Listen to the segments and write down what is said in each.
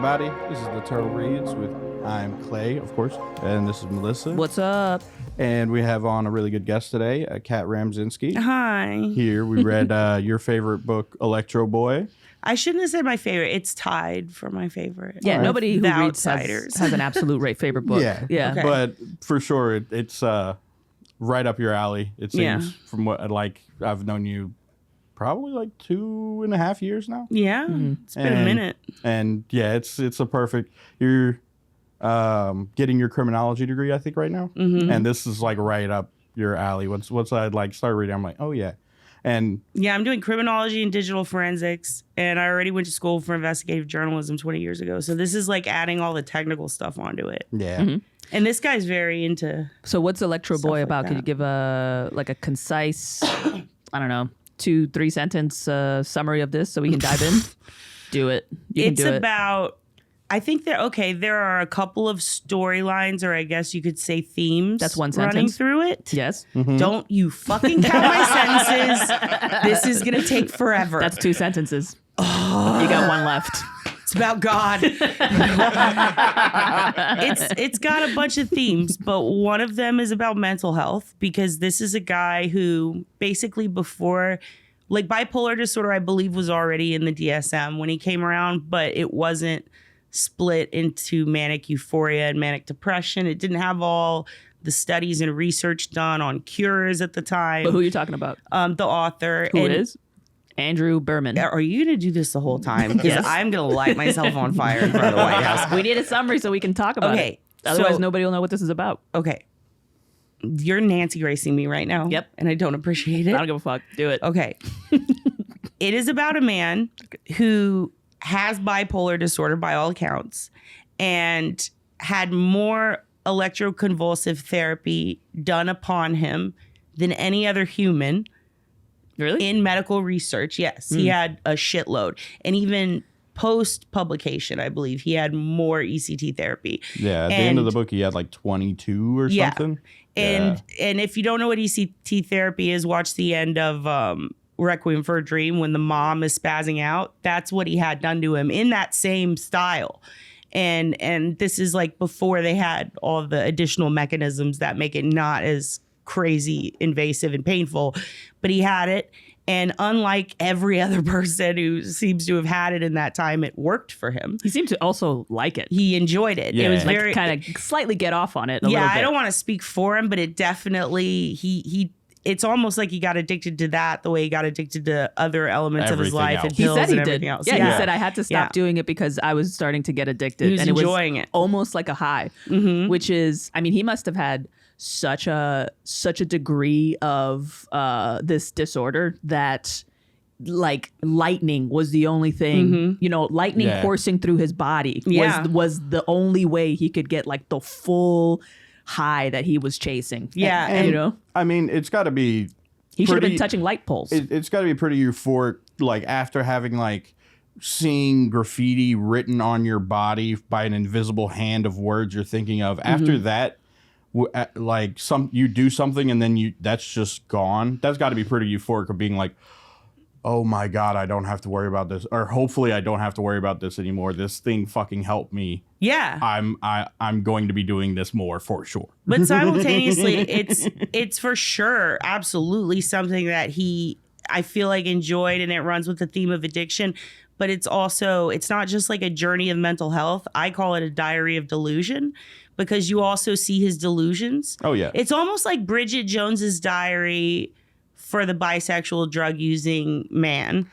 everybody. This is the Turtle Reads with I'm Clay, of course, and this is Melissa. What's up? And we have on a really good guest today, Kat Ramzinski. Hi. Here, we read your favorite book, ELECTROBOY. I shouldn't have said my favorite. It's tied for my favorite. Yeah, Right. nobody who The reads Outsiders. has an absolute favorite book. Yeah. Yeah. Okay. But for sure, it's right up your alley, it seems, from what I've known you probably like 2.5 years now. Yeah. It's been a minute. And yeah, it's a perfect. You're getting your criminology degree, I think, right now, and this is like right up your alley. Once I like start reading, I'm like, oh yeah, and Yeah, I'm doing criminology and digital forensics, and I already went to school for investigative journalism 20 years ago. So this is like adding all the technical stuff onto it. yeah. And this guy's very into. So what's ELECTROBOY Stuff about? like Could you that. give a concise, I don't know, 2-3 sentence summary of this so we can dive in? Do it. You can It's do it. about. I think there are a couple of storylines, or I guess you could say themes. That's one running sentence. through it. Yes. Don't you fucking count my sentences. This is gonna take forever. That's 2 sentences. You got one left. It's about God. It's got a bunch of themes, but one of them is about mental health, because this is a guy who basically before, like, bipolar disorder, I believe, was already in the DSM when he came around, but it wasn't split into manic euphoria and manic depression. It didn't have all the studies and research done on cures at the time. But who are you talking about? The author. Who is? Andrew Berman. Are you going to do this the whole time? Because Yes. I'm going to light myself on fire in front of the White House. We need a summary so we can talk about Okay, it. Otherwise, so- nobody will know what this is about. Okay. You're Nancy Gracing me right now. Yep. And I don't appreciate I it. don't give a fuck. Do it. Okay. It is about a man who has bipolar disorder by all accounts and had more electroconvulsive therapy done upon him than any other human Really? in medical research. Yes, he had a shitload. And even post publication, I believe he had more ECT therapy. Yeah, at the end of the And- book, he had like 22 or Yeah. something. And if you don't know what ECT therapy is, watch the end of Requiem for a Dream when the mom is spazzing out. That's what he had done to him in that same style. And this is like before they had all the additional mechanisms that make it not as crazy, invasive, and painful. But he had it. And unlike every other person who seems to have had it in that time, it worked for him. He seemed to also like it. He enjoyed it. Yeah. It was Like very kind of slightly get off on it a little bit. I don't want to speak for him, but it definitely it's almost like he got addicted to that the way he got addicted to other elements of his Everything life else. and He pills said he and did. everything else. Yeah, he said I had to stop Yeah. doing it because I was starting to get addicted. He was and enjoying it. Almost like a high, which is, I mean, he must have had such a degree of this disorder that like lightning was the only thing, lightning Yeah. coursing through his body Yeah. was the only way he could get like the full high that he was chasing. Yeah, And, And, know, I mean, it's got to be. he should have been pretty- touching light poles. It's got to be pretty euphoric, like after having like seeing graffiti written on your body by an invisible hand of words you're thinking of. After that, like you do something and then that's just gone. That's got to be pretty euphoric of being like, oh my God, I don't have to worry about this, or hopefully I don't have to worry about this anymore. This thing fucking helped me. Yeah. I'm going to be doing this more for sure. But simultaneously, it's for sure absolutely something that I feel like enjoyed, and it runs with the theme of addiction. But it's not just like a journey of mental health. I call it a diary of delusion, because you also see his delusions. Oh yeah. It's almost like Bridget Jones's diary for the bisexual drug using man.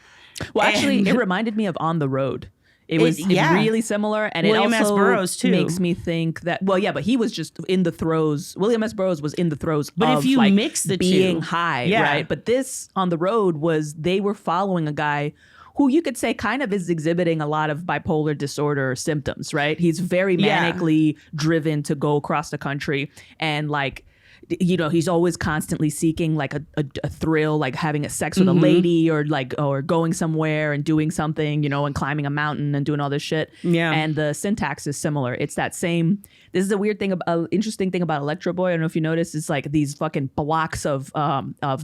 Well, actually, And- it reminded me of On the Road. It was yeah. really similar, and William it S. also Burroughs, too. makes me think that. Well, yeah, but he was just in the throes. William S. Burroughs was in the throes. But of if you like mix the being two, high, yeah. right? But this On the Road they were following a guy who you could say kind of is exhibiting a lot of bipolar disorder symptoms, right? He's very Yeah. manically driven to go across the country and like he's always constantly seeking like a thrill, like having a sex with a lady or going somewhere and doing something, and climbing a mountain and doing all this shit. Yeah. And the syntax is similar. It's that same. This is a weird thing, interesting thing about ELECTROBOY. I don't know if you noticed. It's like these fucking blocks of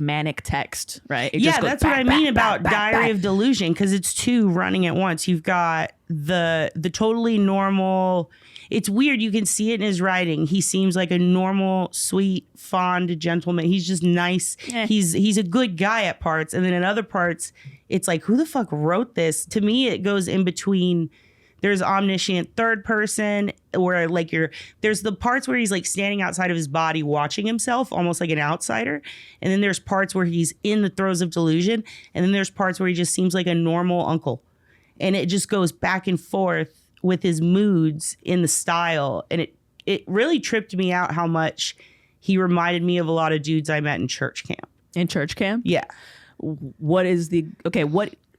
manic text, right? It just goes that's what I mean about Diary of Delusion, because it's two running at once. You've got the totally normal. It's weird. You can see it in his writing. He seems like a normal, sweet, fond gentleman. He's just nice. He's a good guy at parts, and then in other parts, it's like, who the fuck wrote this? To me, it goes in between. There's omniscient third person where like there's the parts where he's like standing outside of his body watching himself almost like an outsider. And then there's parts where he's in the throes of delusion. And then there's parts where he just seems like a normal uncle. And it just goes back and forth with his moods in the style. And it really tripped me out how much he reminded me of a lot of dudes I met in church camp. In church camp? Yeah. What is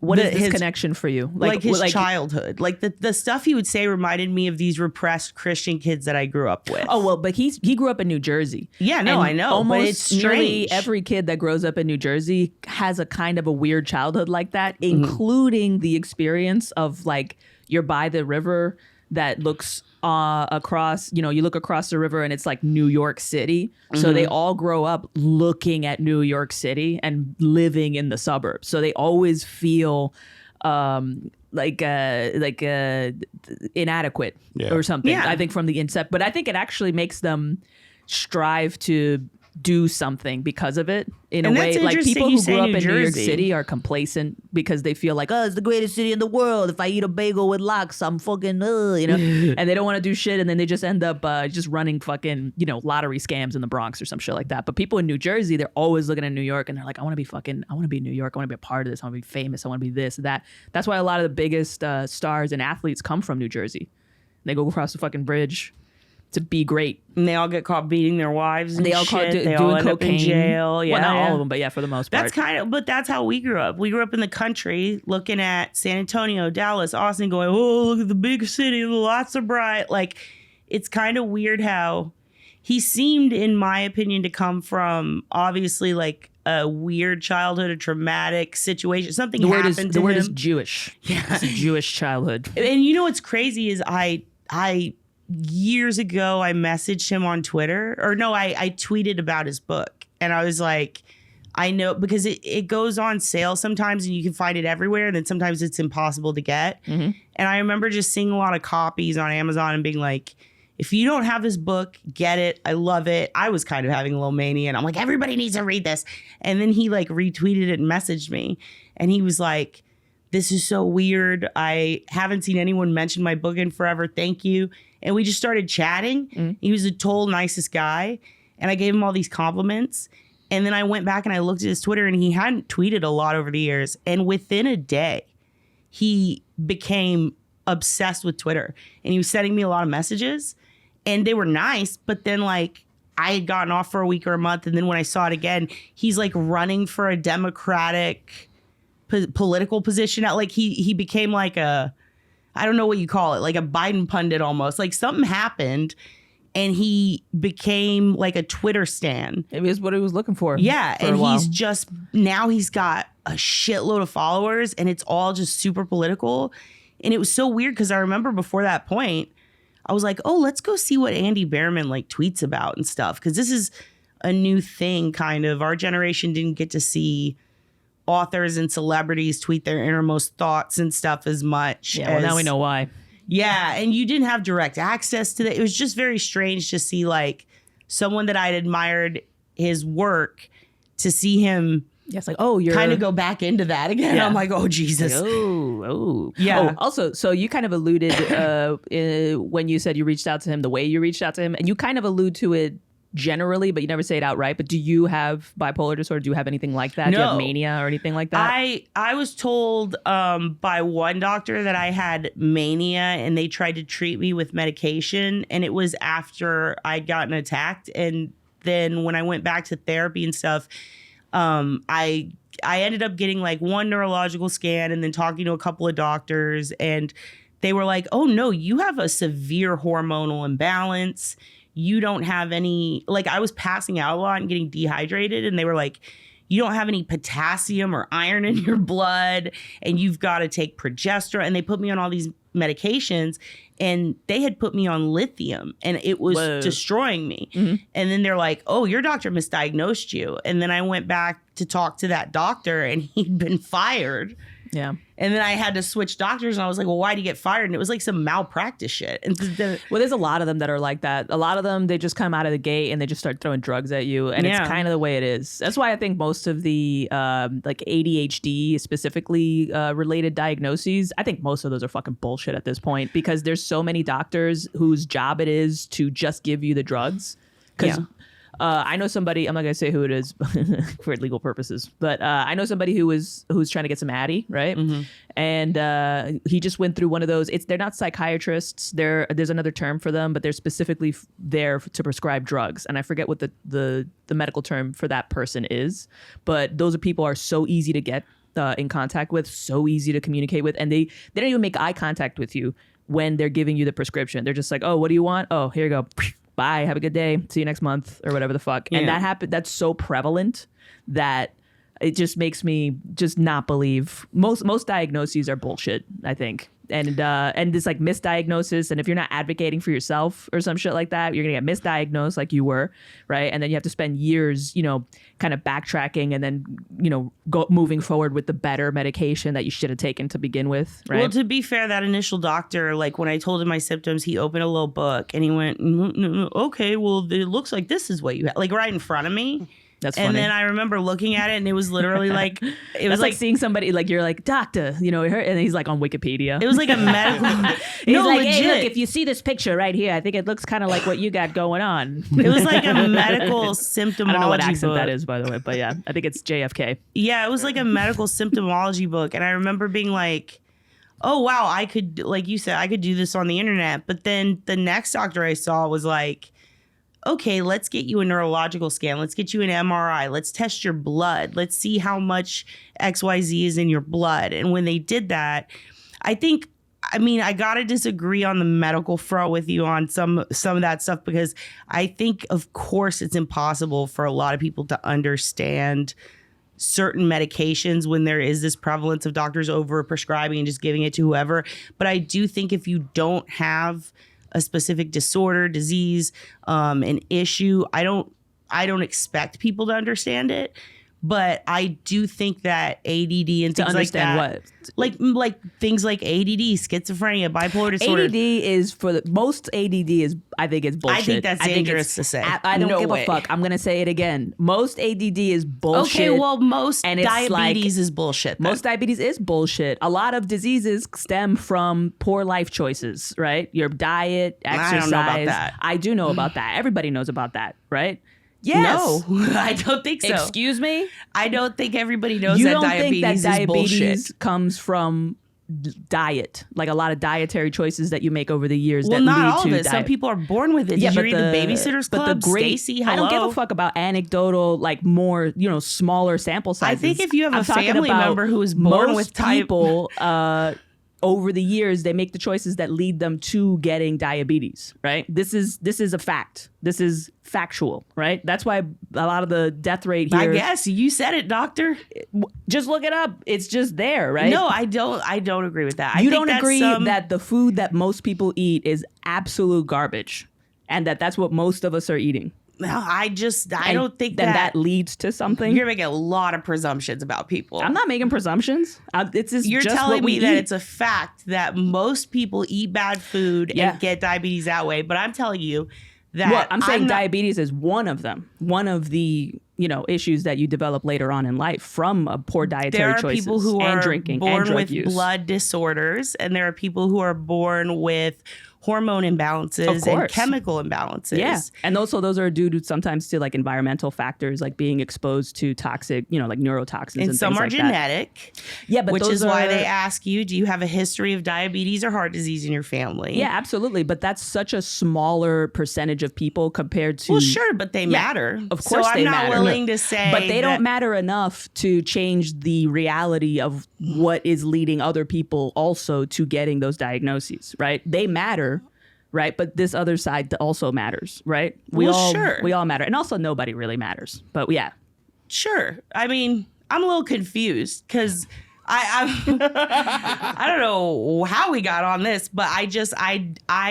what is his connection for you? Like his childhood. Like the stuff he would say reminded me of these repressed Christian kids that I grew up with. Oh, well, but he grew up in New Jersey. Yeah, no, I know. Almost but it's nearly every kid that grows up in New Jersey has a kind of a weird childhood like that, including the experience of like you're by the river that looks across, you look across the river and it's like New York City. So they all grow up looking at New York City and living in the suburbs. So they always feel like inadequate or something. Yeah. I think from the incept, but I think it actually makes them strive to do something because of it in and a way. Like people who grew up in New York Jersey. City are complacent because they feel like, it's the greatest city in the world. If I eat a bagel with lox, I'm fucking, and they don't want to do shit. And then they just end up just running fucking, lottery scams in the Bronx or some shit like that. But people in New Jersey, they're always looking at New York and they're like, I want to be in New York. I want to be a part of this. I want to be famous. I want to be this, that. That's why a lot of the biggest stars and athletes come from New Jersey. They go across the fucking bridge to be great. And they all get caught beating their wives and they all shit. doing all end cocaine. up in jail. Yeah, well, not all of them, but yeah, for the most part. But that's how we grew up. We grew up in the country looking at San Antonio, Dallas, Austin, going, oh, look at the big city, the lights are bright. Like, it's kind of weird how he seemed, in my opinion, to come from obviously like a weird childhood, a traumatic situation. Something happened to him. The word is Jewish. Yeah. It's a Jewish childhood. And what's crazy is I years ago, I messaged him on Twitter, or no, I tweeted about his book. And I was like, I know, because it goes on sale sometimes and you can find it everywhere. And then sometimes it's impossible to get. And I remember just seeing a lot of copies on Amazon and being like, if you don't have this book, get it. I love it. I was kind of having a little mania and I'm like, everybody needs to read this. And then he like retweeted it and messaged me. And he was like, this is so weird. I haven't seen anyone mention my book in forever. Thank you. And we just started chatting. He was the total nicest guy. And I gave him all these compliments. And then I went back and I looked at his Twitter and he hadn't tweeted a lot over the years. And within a day, he became obsessed with Twitter. And he was sending me a lot of messages. And they were nice. But then like I had gotten off for a week or a month. And then when I saw it again, he's like running for a Democratic political position. Like he became like I don't know what you call it, like a Biden pundit almost. Like something happened and he became like a Twitter stan. It is what he was looking for. Yeah. And now he's got a shitload of followers and it's all just super political. And it was so weird because I remember before that point, I was like, oh, let's go see what Andy Behrman like tweets about and stuff. Because this is a new thing kind of. Our generation didn't get to see authors and celebrities tweet their innermost thoughts and stuff as much. Yeah, well, now we know why. Yeah, and you didn't have direct access to that. It was just very strange to see like someone that I'd admired his work, to see him it's like, oh, you're kind of go back into that again. Yeah. I'm like, oh, Jesus. Like, oh. Yeah. Oh, also, so you kind of alluded when you said you reached out to him, the way you reached out to him, and you kind of allude to it generally, but you never say it outright. But do you have bipolar disorder? Do you have anything like that? No. Do you have mania or anything like that? I was told by one doctor that I had mania and they tried to treat me with medication. And it was after I'd gotten attacked. And then when I went back to therapy and stuff, I ended up getting like one neurological scan and then talking to a couple of doctors. And they were like, oh, no, you have a severe hormonal imbalance. you don't have any, like I was passing out a lot and getting dehydrated, and they were like, you don't have any potassium or iron in your blood, and you've got to take progesterone. And they put me on all these medications, and they had put me on lithium, and it was destroying me. And then they're like, oh, your doctor misdiagnosed you. And then I went back to talk to that doctor, and he'd been fired. Yeah. And then I had to switch doctors, and I was like, well, why'd you get fired? And it was like some malpractice shit. And well, there's a lot of them that are like that. A lot of them, they just come out of the gate and they just start throwing drugs at you. And it's kind of the way it is. That's why I think most of the like ADHD specifically related diagnoses, I think most of those are fucking bullshit at this point, because there's so many doctors whose job it is to just give you the drugs. Because I know somebody, I'm not going to say who it is for legal purposes, but I know somebody who's trying to get some Addy, right? And he just went through one of those. They're not psychiatrists. There's another term for them, but they're specifically there to prescribe drugs. And I forget what the medical term for that person is, but those people are so easy to get in contact with, so easy to communicate with. And they don't even make eye contact with you when they're giving you the prescription. They're just like, oh, what do you want? Oh, here you go. Bye, have a good day, see you next month, or whatever the fuck. And that happened. That's so prevalent that it just makes me just not believe. Most diagnoses are bullshit, I think. And this like misdiagnosis, and if you're not advocating for yourself or some shit like that, you're gonna get misdiagnosed like you were, right? And then you have to spend years, kind of backtracking, and then moving forward with the better medication that you should have taken to begin with, right? Well, to be fair, that initial doctor, like when I told him my symptoms, he opened a little book and he went, okay, well, it looks like this is what you have, like right in front of me. That's funny. And then I remember looking at it, and it was literally like, it was like seeing somebody, like you're like, doctor, and he's like on Wikipedia. It was like a medical. He's like, legit. Hey, look, if you see this picture right here, I think it looks kind of like what you got going on. It was like a medical symptomology. I don't know what accent book. that is, by the way, but yeah, I think it's JFK. Yeah, it was like a medical symptomology book, and I remember being like, oh wow, I could, like you said, I could do this on the internet. But then the next doctor I saw was like, okay, let's get you a neurological scan. Let's get you an MRI. Let's test your blood. Let's see how much XYZ is in your blood. And when they did that, I got to disagree on the medical front with you on some of that stuff, because I think, of course, it's impossible for a lot of people to understand certain medications when there is this prevalence of doctors over prescribing and just giving it to whoever. But I do think if you don't have a specific disorder, disease, an issue, I don't expect people to understand it. But I do think that ADD and things like that, what? like things like ADD, schizophrenia, bipolar disorder. ADD is most ADD is, I think it's bullshit. I think that's dangerous to say. I don't give a fuck. I'm gonna say it again. Most ADD is bullshit. Okay, well, most diabetes is bullshit. Most diabetes is bullshit. A lot of diseases stem from poor life choices, right? Your diet, exercise. I don't know about that. I do know about that. Everybody knows about that, right? Yes. No, I don't think so. Excuse me? I don't think everybody knows you that don't diabetes think that diabetes is bullshit. Comes from diet, like a lot of dietary choices that you make over the years. Well, that not lead all to of it. diet. Some people are born with it. Did you read the Babysitter's Club? Stacey, hello. I don't give a fuck about anecdotal, like more, smaller sample sizes. I think if you have a family member who is born with type people, over the years, they make the choices that lead them to getting diabetes, right? This is a fact. This is factual, right? That's why a lot of the death rate here. I guess you said it, doctor. Just look it up. It's just there, right? No, I don't agree with that. You don't agree that the food that most people eat is absolute garbage, and that's what most of us are eating. No, I don't think that leads to something. You're making a lot of presumptions about people. I'm not making presumptions. You're just telling me eat. that it's a fact that most people eat bad food and get diabetes that way. But I'm telling you that I'm saying diabetes is one of them. One of the issues that you develop later on in life from a poor dietary choices. There are people who are drinking born and drug with use. blood disorders, and there are people who are born with hormone imbalances and chemical imbalances. Yeah. And also those are due to sometimes to like environmental factors, like being exposed to toxic, like neurotoxins and some things are like genetic. That. Yeah, but which is why they ask you, do you have a history of diabetes or heart disease in your family? Yeah, absolutely. But that's such a smaller percentage of people compared to. Well, sure, but they matter. Of course, so they matter. I'm not willing to say, but they don't matter enough to change the reality of what is leading other people also to getting those diagnoses. Right? They matter. right? But this other side also matters, right? We all matter. And also nobody really matters. But yeah. Sure. I mean, I'm a little confused because I don't know how we got on this, but I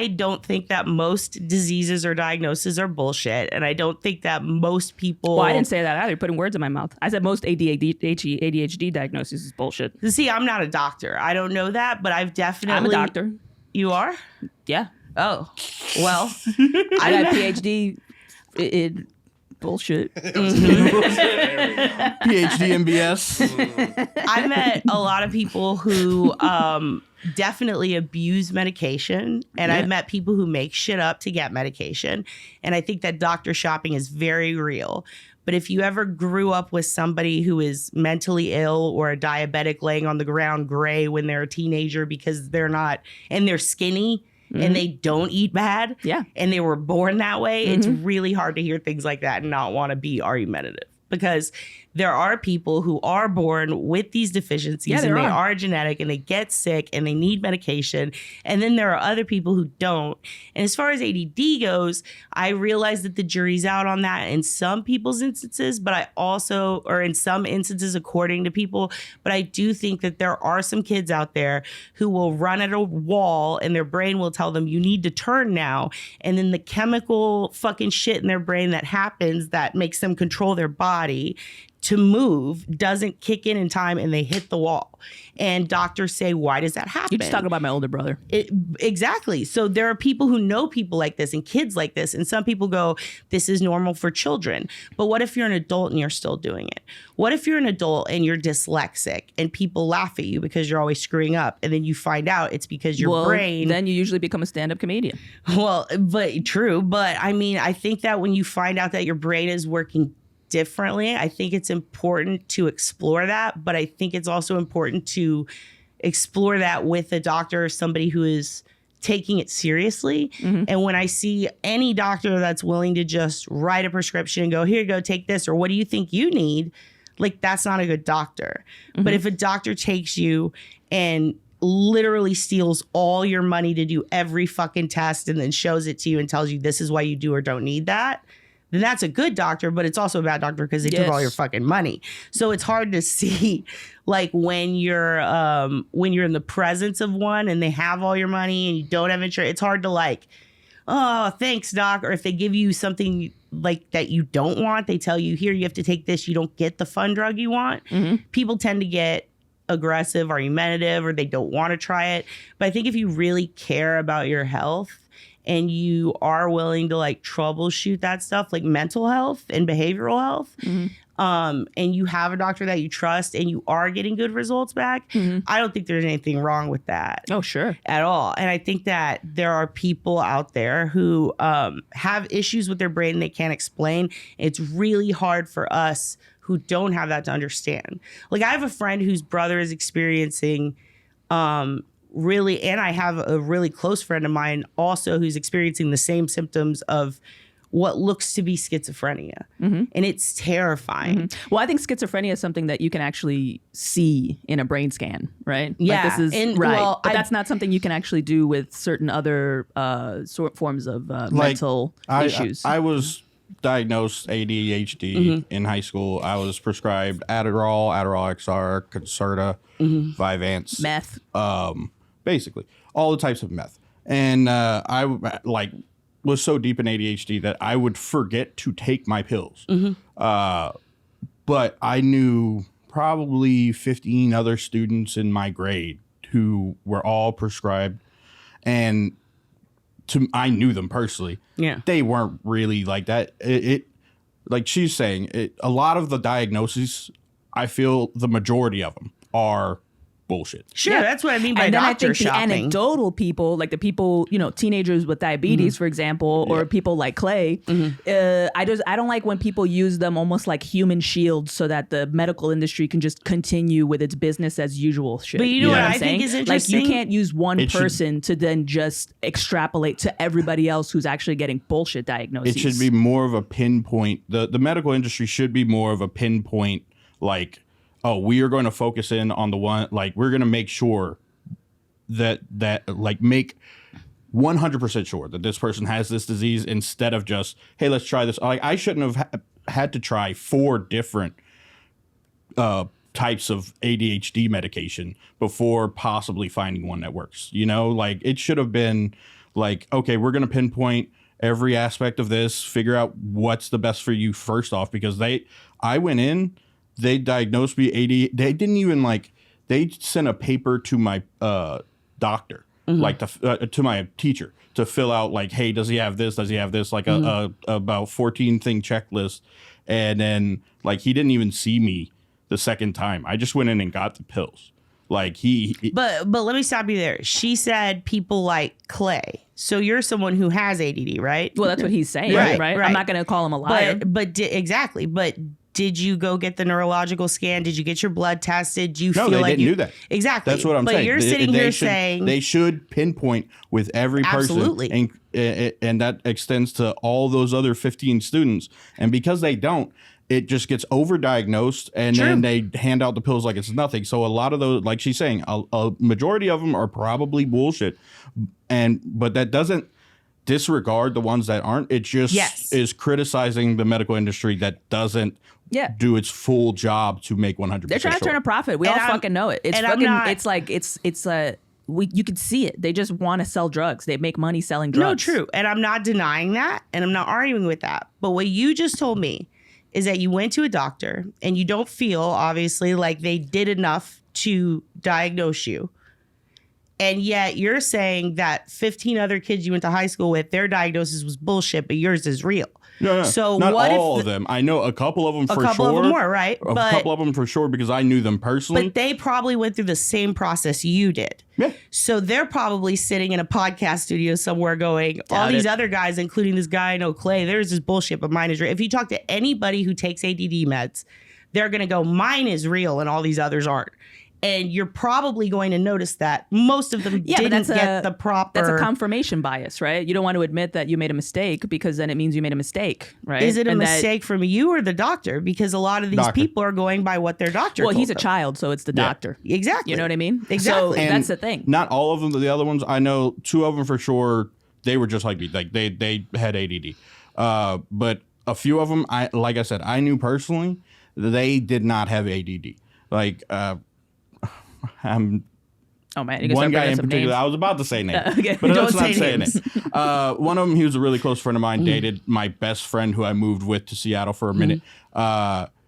don't think that most diseases or diagnoses are bullshit, and I don't think that most people. Well, I didn't say that either. You're putting words in my mouth. I said most ADHD diagnosis is bullshit. See, I'm not a doctor. I don't know that, but I've definitely. I'm a doctor. You are? Yeah. Oh, well, I got a PhD in bullshit. PhD MBS. I met a lot of people who definitely abuse medication, and I've met people who make shit up to get medication. And I think that doctor shopping is very real. But if you ever grew up with somebody who is mentally ill or a diabetic laying on the ground gray when they're a teenager because they're not, and they're skinny, and they don't eat bad, and they were born that way, it's really hard to hear things like that and not want to be argumentative. Because there are people who are born with these deficiencies and they are genetic and they get sick and they need medication. And then there are other people who don't. And as far as ADD goes, I realize that the jury's out on that in some people's instances, but I also, or in some instances according to people, but I do think that there are some kids out there who will run at a wall and their brain will tell them you need to turn now. And then the chemical fucking shit in their brain that happens that makes them control their body to move doesn't kick in time and they hit the wall. And doctors say, why does that happen? You're just talking about my older brother. Exactly. So there are people who know people like this and kids like this. And some people go, this is normal for children. But what if you're an adult and you're still doing it? What if you're an adult and you're dyslexic and people laugh at you because you're always screwing up? And then you find out it's because your brain. Then you usually become a stand-up comedian. Well, but true. But I mean, I think that when you find out that your brain is working differently, I think it's important to explore that, but I think it's also important to explore that with a doctor or somebody who is taking it seriously. And when I see any doctor that's willing to just write a prescription and go, here you go, take this, or what do you think you need? Like, that's not a good doctor. But if a doctor takes you and literally steals all your money to do every fucking test and then shows it to you and tells you this is why you do or don't need that, then that's a good doctor, but it's also a bad doctor because they took all your fucking money. So it's hard to see, like, when you're in the presence of one and they have all your money and you don't have insurance, it's hard to like, oh, thanks, doc. Or if they give you something like that you don't want, they tell you, here, you have to take this, you don't get the fun drug you want. People tend to get aggressive, argumentative, or they don't want to try it. But I think if you really care about your health, and you are willing to like troubleshoot that stuff, like mental health and behavioral health, and you have a doctor that you trust and you are getting good results back, I don't think there's anything wrong with that. Oh, sure. At all. And I think that there are people out there who have issues with their brain they can't explain. It's really hard for us who don't have that to understand. Like, I have a friend whose brother is experiencing really, and I have a really close friend of mine also who's experiencing the same symptoms of what looks to be schizophrenia. And it's terrifying. Well, I think schizophrenia is something that you can actually see in a brain scan, right? Yeah. Like, this is right. Well, but that's not something you can actually do with certain other forms of mental issues. I was diagnosed ADHD in high school. I was prescribed Adderall XR, Concerta, Vyvanse. Meth. Basically, all the types of meth. And I was so deep in ADHD that I would forget to take my pills. But I knew probably 15 other students in my grade who were all prescribed. And I knew them personally. Yeah. They weren't really like that. It like she's saying, a lot of the diagnoses, I feel the majority of them are bullshit. Sure, that's what I mean by doctor shopping. And then I think the anecdotal people, like the people, teenagers with diabetes, for example, or people like Clay, I don't like when people use them almost like human shields so that the medical industry can just continue with its business as usual shit. But you know what I think is interesting? Like, you can't use one person to then just extrapolate to everybody else who's actually getting bullshit diagnoses. It should be more of a pinpoint. The medical industry should be more of a pinpoint, like, oh, we are going to focus in on the one, like, we're going to make sure that like make 100% sure that this person has this disease instead of just, hey, let's try this. Like, I shouldn't have had to try 4 different types of ADHD medication before possibly finding one that works. You know, like, it should have been like, okay, we're going to pinpoint every aspect of this, figure out what's the best for you first off, because I went in, they diagnosed me ADHD. They didn't even they sent a paper to my doctor, like to my teacher to fill out, like, hey, does he have this? Does he have this? Like a about 14 thing checklist. And then like, he didn't even see me the second time. I just went in and got the pills. Like but let me stop you there. She said people like Clay. So you're someone who has ADD, right? Well, that's what he's saying, right? I'm not going to call him a liar. Exactly. But did you go get the neurological scan? Did you get your blood tested? Do you feel they like didn't do that? Exactly. That's what I'm saying. But you're sitting here saying they should pinpoint with every person. Absolutely. And that extends to all those other 15 students. And because they don't, it just gets overdiagnosed, and then they hand out the pills like it's nothing. So a lot of those, like she's saying, a majority of them are probably bullshit. But that doesn't disregard the ones that aren't. It just is criticizing the medical industry that doesn't do its full job to make 100%. They're trying to turn a profit. We all fucking know it. It's fucking. It's like you could see it. They just want to sell drugs. They make money selling drugs. No, true. And I'm not denying that, and I'm not arguing with that. But what you just told me is that you went to a doctor and you don't feel, obviously, like they did enough to diagnose you. And yet you're saying that 15 other kids you went to high school with, their diagnosis was bullshit, but yours is real. No. So not what all if of them. I know a couple of them for sure. A couple of them were, right? A couple of them for sure because I knew them personally. But they probably went through the same process you did. Yeah. So they're probably sitting in a podcast studio somewhere going, all these other guys, including this guy I know, Clay, there's this bullshit, but mine is real. If you talk to anybody who takes ADD meds, they're going to go, mine is real and all these others aren't. And you're probably going to notice that most of them didn't get the proper... That's a confirmation bias, right? You don't want to admit that you made a mistake because then it means you made a mistake, right? Is it a mistake from you or the doctor? Because a lot of these people are going by what their doctor told he's a them. child, so it's the doctor. Exactly. You know what I mean? Exactly. So And that's the thing. Not all of them, but the other ones, I know 2 of them for sure, they were just like me. Like they had ADD. But a few of them, like I said, I knew personally, they did not have ADD. Like... oh man, you one guy in some particular. names. I was about to say names, Okay. but Don't let's not say say names. it. One of them, he was a really close friend of mine. Dated my best friend, who I moved with to Seattle for a minute.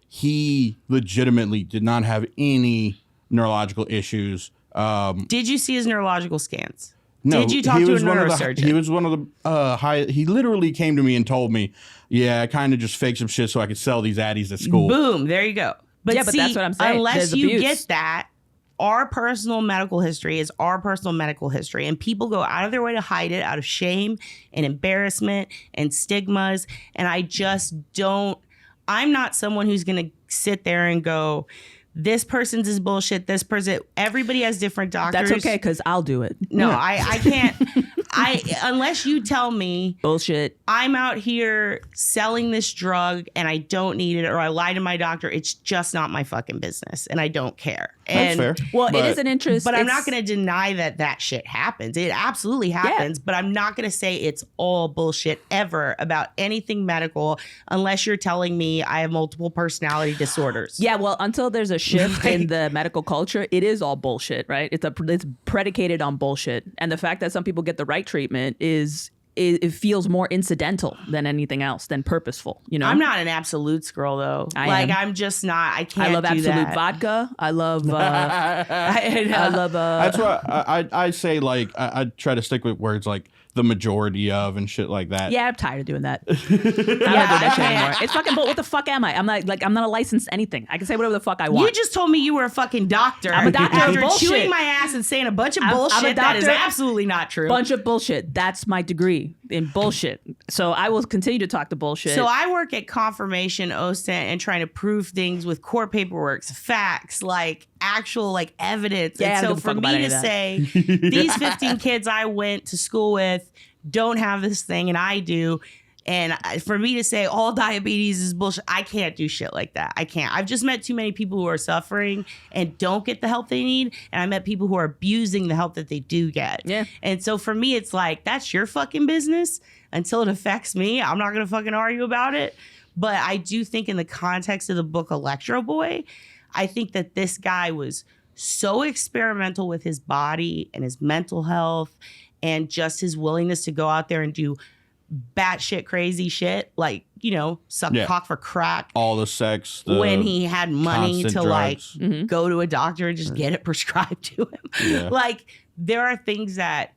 He legitimately did not have any neurological issues. Did you see his neurological scans? No, did you talk to a neurosurgeon? He was one of the high. He literally came to me and told me, "Yeah, I kind of just faked some shit so I could sell these addies at school." Boom, there you go. But but see, that's what I'm saying. Unless There's you abuse. get that, our personal medical history is our personal medical history. And people go out of their way to hide it out of shame and embarrassment and stigmas. And I just don't, I'm not someone who's going to sit there and go, this person's is bullshit. This person, everybody has different doctors. That's okay, because I'll do it. No, I can't. Unless you tell me Bullshit. I'm out here selling this drug and I don't need it, or I lie to my doctor, it's just not my fucking business and I don't care. That's fair. Well, it is an interest. But I'm not going to deny that shit happens. It absolutely happens, but I'm not going to say it's all bullshit ever about anything medical unless you're telling me I have multiple personality disorders. Yeah, well, until there's a shift in the medical culture, it is all bullshit, right? It's predicated on bullshit. And the fact that some people get the right treatment it feels more incidental than anything else, than purposeful, you know? I'm not an absolutes girl, though. I'm just not. I can't. I love do absolute that. vodka. I love. I love. That's why I say, like, I try to stick with words like the majority of and shit like that. Yeah, I'm tired of doing that. I don't do that shit anymore. It's fucking. But what the fuck am I? I'm not a licensed anything. I can say whatever the fuck I want. You just told me you were a fucking doctor. I'm a doctor of After bullshit. chewing my ass and saying a bunch of I'm a bullshit that is doctor. absolutely not true. Bunch of bullshit. That's my degree in bullshit. So I will continue to talk the bullshit. So I work at Confirmation OSTENT and trying to prove things with court paperwork, facts, like actual like evidence. Yeah, and so for me to say these 15 kids I went to school with don't have this thing and I do, And for me to say all diabetes is bullshit, I can't do shit like that. I can't. I've just met too many people who are suffering and don't get the help they need. And I met people who are abusing the help that they do get. Yeah. And so for me, it's like, that's your fucking business. Until it affects me, I'm not going to fucking argue about it. But I do think in the context of the book ELECTROBOY, I think that this guy was so experimental with his body and his mental health and just his willingness to go out there and do batshit crazy shit, like, suck cock for crack. All the sex. When he had money to drugs. go to a doctor and just get it prescribed to him. Yeah. Like, there are things that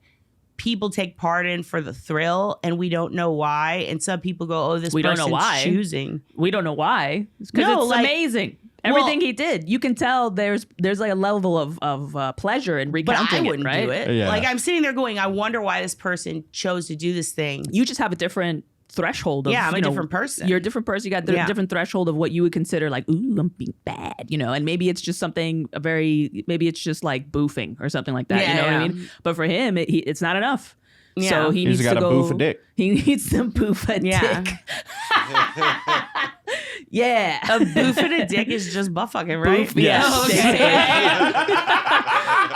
people take part in for the thrill and we don't know why. And some people go, oh, this We don't person's know why. choosing. We don't know why. Because it's amazing. Everything he did, you can tell there's like a level of pleasure in recounting but I wouldn't right? do it. Yeah. Like, I'm sitting there going, I wonder why this person chose to do this thing. You just have a different threshold of, I'm a different person. You're a different person. You got the different threshold of what you would consider like, ooh, I'm being bad, and maybe it's just something maybe it's just like boofing or something like that. Yeah, you know what I mean? But for him, it's not enough. Yeah. So he needs to go. Boof a dick. He needs to boof a dick. Yeah. A boof and a dick is just butt fucking, right? Boof, yeah. Oh, okay.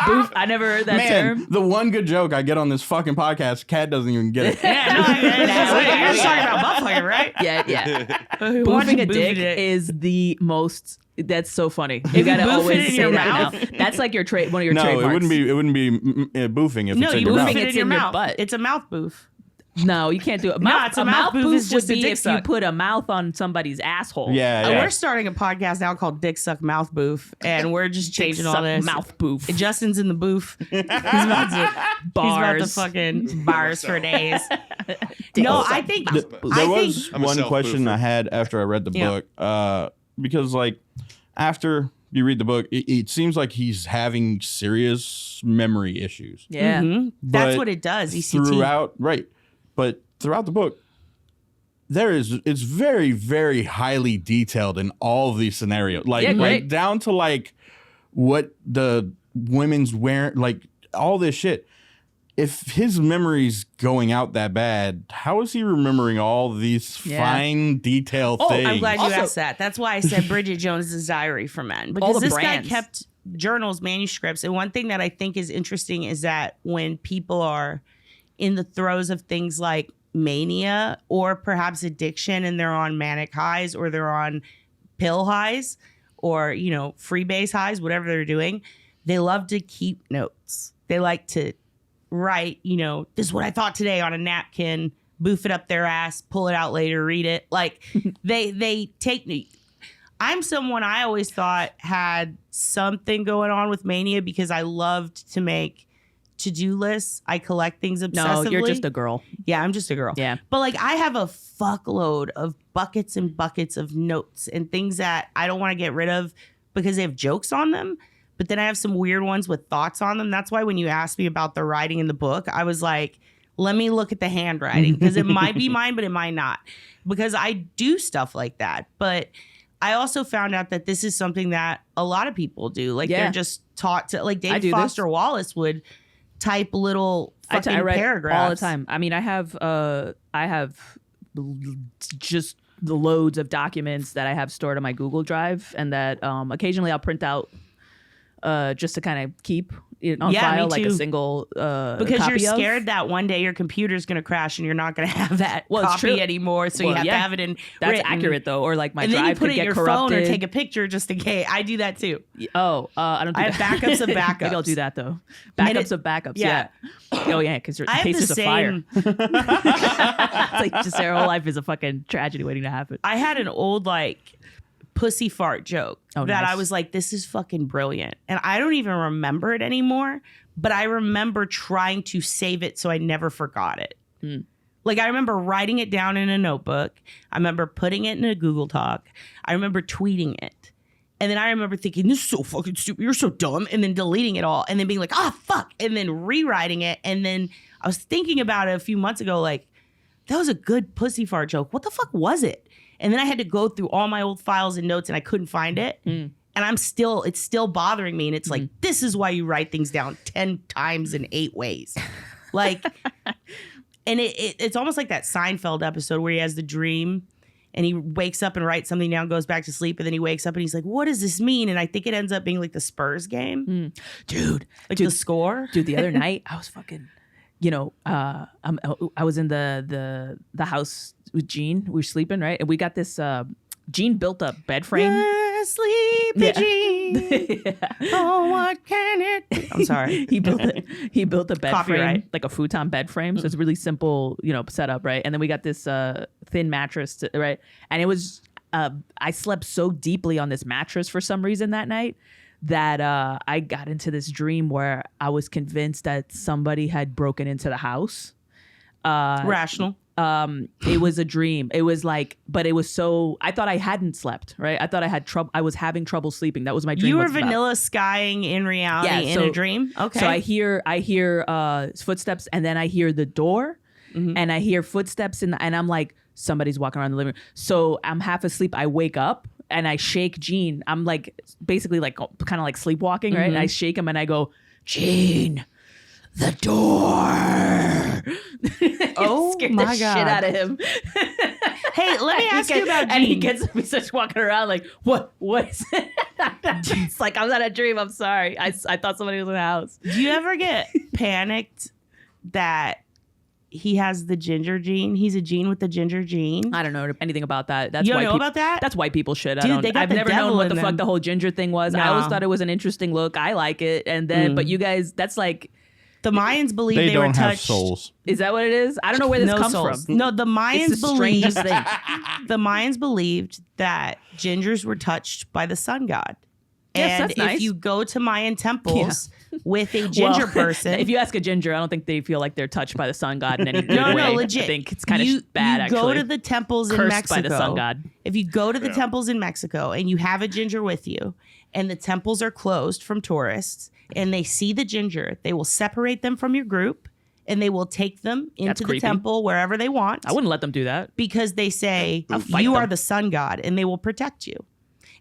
Boof. I never heard that term. The one good joke I get on this fucking podcast, Kat doesn't even get it. Yeah, no, you're just talking about butt fucking, right? Yeah. Boofing Boofing a dick is the most. That's so funny. You gotta boof always it in say your that mouth? now. That's like your one of your No, trademarks. it wouldn't be boofing if No, it's in you your boof mouth. it It's in your in your mouth. butt. It's a mouth boof. No, you can't do it. It's a mouth boof is just would a be dick if suck. you put a mouth on somebody's asshole. Yeah. We're starting a podcast now called Dick Suck Mouth Boof, and we're just changing all Suck this. mouth boof. Justin's in the booth. He's about Bars. to fucking bars for days. Dick No, suck I think mouth boof. There I was think- one question I had after I read the Yeah. book, because like after you read the book, it seems like he's having serious memory issues. Yeah. That's But what it does. ECT. But throughout the book, it's very, very highly detailed in all of these scenarios, like Yeah, great. down to like what the women's wearing, like all this shit. If his memory's going out that bad, how is he remembering all these fine detail things? I'm glad you Also- asked that. That's why I said Bridget Jones's Diary for Men, because the this brands. guy kept journals, manuscripts, and one thing that I think is interesting is that when people are in the throes of things like mania or perhaps addiction, and they're on manic highs or they're on pill highs or freebase highs, whatever they're doing, they love to keep notes. They like to write, this is what I thought today on a napkin, boof it up their ass, pull it out later, read it. Like they take me. I'm someone I always thought had something going on with mania because I loved to make to-do lists. I collect things obsessively. No, you're just a girl. Yeah, I'm just a girl. Yeah. But like I have a fuckload of buckets and buckets of notes and things that I don't want to get rid of because they have jokes on them. But then I have some weird ones with thoughts on them. That's why when you asked me about the writing in the book, I was like, let me look at the handwriting because it might be mine, but it might not. Because I do stuff like that. But I also found out that this is something that a lot of people do. Like they're just taught to, like David Foster Wallace would type little fucking I write paragraphs all the time. I mean, I have just the loads of documents that I have stored on my Google Drive, and that occasionally I'll print out just to kind of keep it on file, like a single because copy you're of. scared that one day your computer's going to crash and you're not going to have that Well, it's copy true. anymore. So you have to have it in That's written. accurate though, or like my And then you drive put could it in get your corrupted. phone or take a picture just in case. I do that too. I don't do I that. have backups of backups. Maybe I'll do that though. Backups of backups. Yeah. Oh yeah, because in I have case the there's a fire. same. It's like just their whole life is a fucking tragedy waiting to happen. I had an old like pussy fart joke that nice. I was like, this is fucking brilliant. And I don't even remember it anymore, but I remember trying to save it so I never forgot it. Like I remember writing it down in a notebook. I remember putting it in a Google Doc. I remember tweeting it. And then I remember thinking, this is so fucking stupid. You're so dumb. And then deleting it all and then being like, fuck. And then rewriting it. And then I was thinking about it a few months ago, like, that was a good pussy fart joke. What the fuck was it? And then I had to go through all my old files and notes and I couldn't find it. And it's still bothering me. And it's like, this is why you write things down 10 times in 8 ways. Like, And it's almost like that Seinfeld episode where he has the dream and he wakes up and writes something down, goes back to sleep, and then he wakes up and he's like, what does this mean? And I think it ends up being like the Spurs game. Dude. The score. Dude, the other night I was fucking, I was in the house with Gene. We were sleeping, right? And we got this, Gene built a bed frame. Yeah, sleepy Gene. Oh, what can it be? I'm sorry. He built a bed Copyright. frame, like a futon bed frame. So it's really simple, setup, right? And then we got this thin mattress, right? And it was I slept so deeply on this mattress for some reason that night that I got into this dream where I was convinced that somebody had broken into the house. Rational. It was a dream. It was like, but it was so, I thought I hadn't slept, right? I thought I had trouble. I was having trouble sleeping. That was my dream. You were was about. vanilla skying in reality in a dream. Okay. So I hear footsteps, and then I hear the door, and I hear footsteps, and I'm like, somebody's walking around the living room. So I'm half asleep. I wake up and I shake Gene. I'm like, basically like kind of like sleepwalking, right? And I shake him and I go, Gene, the door. Oh scared my the God. shit out of him. Hey, let me ask you about Gene. And he starts walking around like, what is it? It's like, I'm not a dream. I'm sorry. I thought somebody was in the house. Do you ever get panicked that he has the ginger gene? He's a gene with the ginger gene. I don't know anything about that. That's You don't white know about that? That's white people shit. Dude, they got I've the never devil known what in the fuck them. the whole ginger thing was. I always thought it was an interesting look. I like it. And then, but you guys, that's like, The Mayans believe They they were don't have touched. souls. is that what it is? I don't know where this No comes souls. from. No, the Mayans It's the strangest believed thing. the Mayans believed that gingers were touched by the sun god. Yes, And that's nice. if you go to Mayan temples with a ginger Well, person, if you ask a ginger, I don't think they feel like they're touched by the sun god in any good no, way. legit. I think it's kind you, of bad, you actually. go to the temples in Cursed Mexico. by the sun god. If you go to the temples in Mexico and you have a ginger with you, and the temples are closed from tourists, and they see the ginger, they will separate them from your group, and they will take them That's into the creepy. temple wherever they want. I wouldn't let them do that. Because they say fight you them. are the sun god, and they will protect you.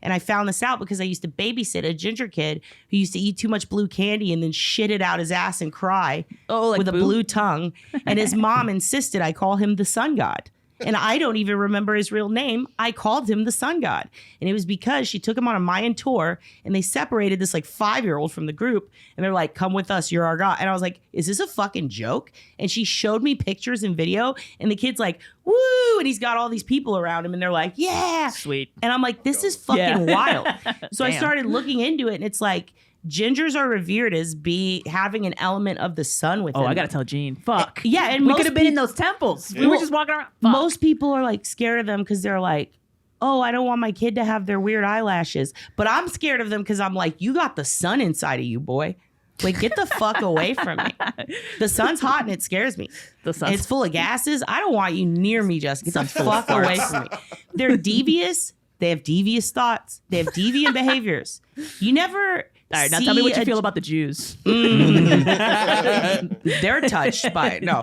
And I found this out because I used to babysit a ginger kid who used to eat too much blue candy and then shit it out his ass and cry with a boo? blue tongue. And his mom insisted I call him the sun god. And I don't even remember his real name. I called him the sun god. And it was because she took him on a Mayan tour and they separated this like 5-year-old from the group. And they're like, come with us, you're our god. And I was like, is this a fucking joke? And she showed me pictures and video. And the kid's like, woo. And he's got all these people around him. And they're like, yeah. Sweet. And I'm like, this is fucking wild. So I Damn. started looking into it. And it's like, gingers are revered as having an element of the sun within Oh, I them. gotta tell Gene. Fuck. Yeah, and we most could have been in peop- those temples. We were just walking around. Fuck. Most people are like scared of them because they're like, oh, I don't want my kid to have their weird eyelashes. But I'm scared of them because I'm like, you got the sun inside of you, boy. Like, get the fuck away from me. The sun's hot and it scares me. The sun's It's full of gases. I don't want you near me, Jessica. Get the Sun's full of fuck away farts. from me. They're devious. They have devious thoughts. They have deviant behaviors. You never. All right, now tell me what you feel about the Jews. They're touched by it. No.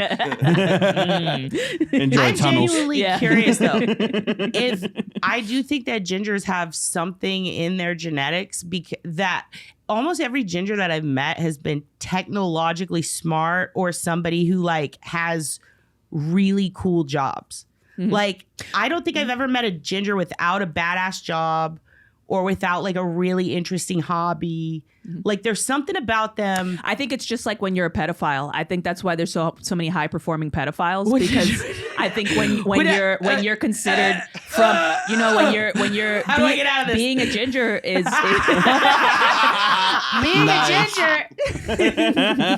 Enjoy I'm tunnels. genuinely Yeah. curious though. If I do think that gingers have something in their genetics that almost every ginger that I've met has been technologically smart or somebody who like has really cool jobs. Like, I don't think I've ever met a ginger without a badass job or without like a really interesting hobby. Like, there's something about them. I think it's just like when you're a pedophile. I think that's why there's so many high performing pedophiles, because I think when you're considered from when you're How do I get out of this? being a ginger is Being a ginger.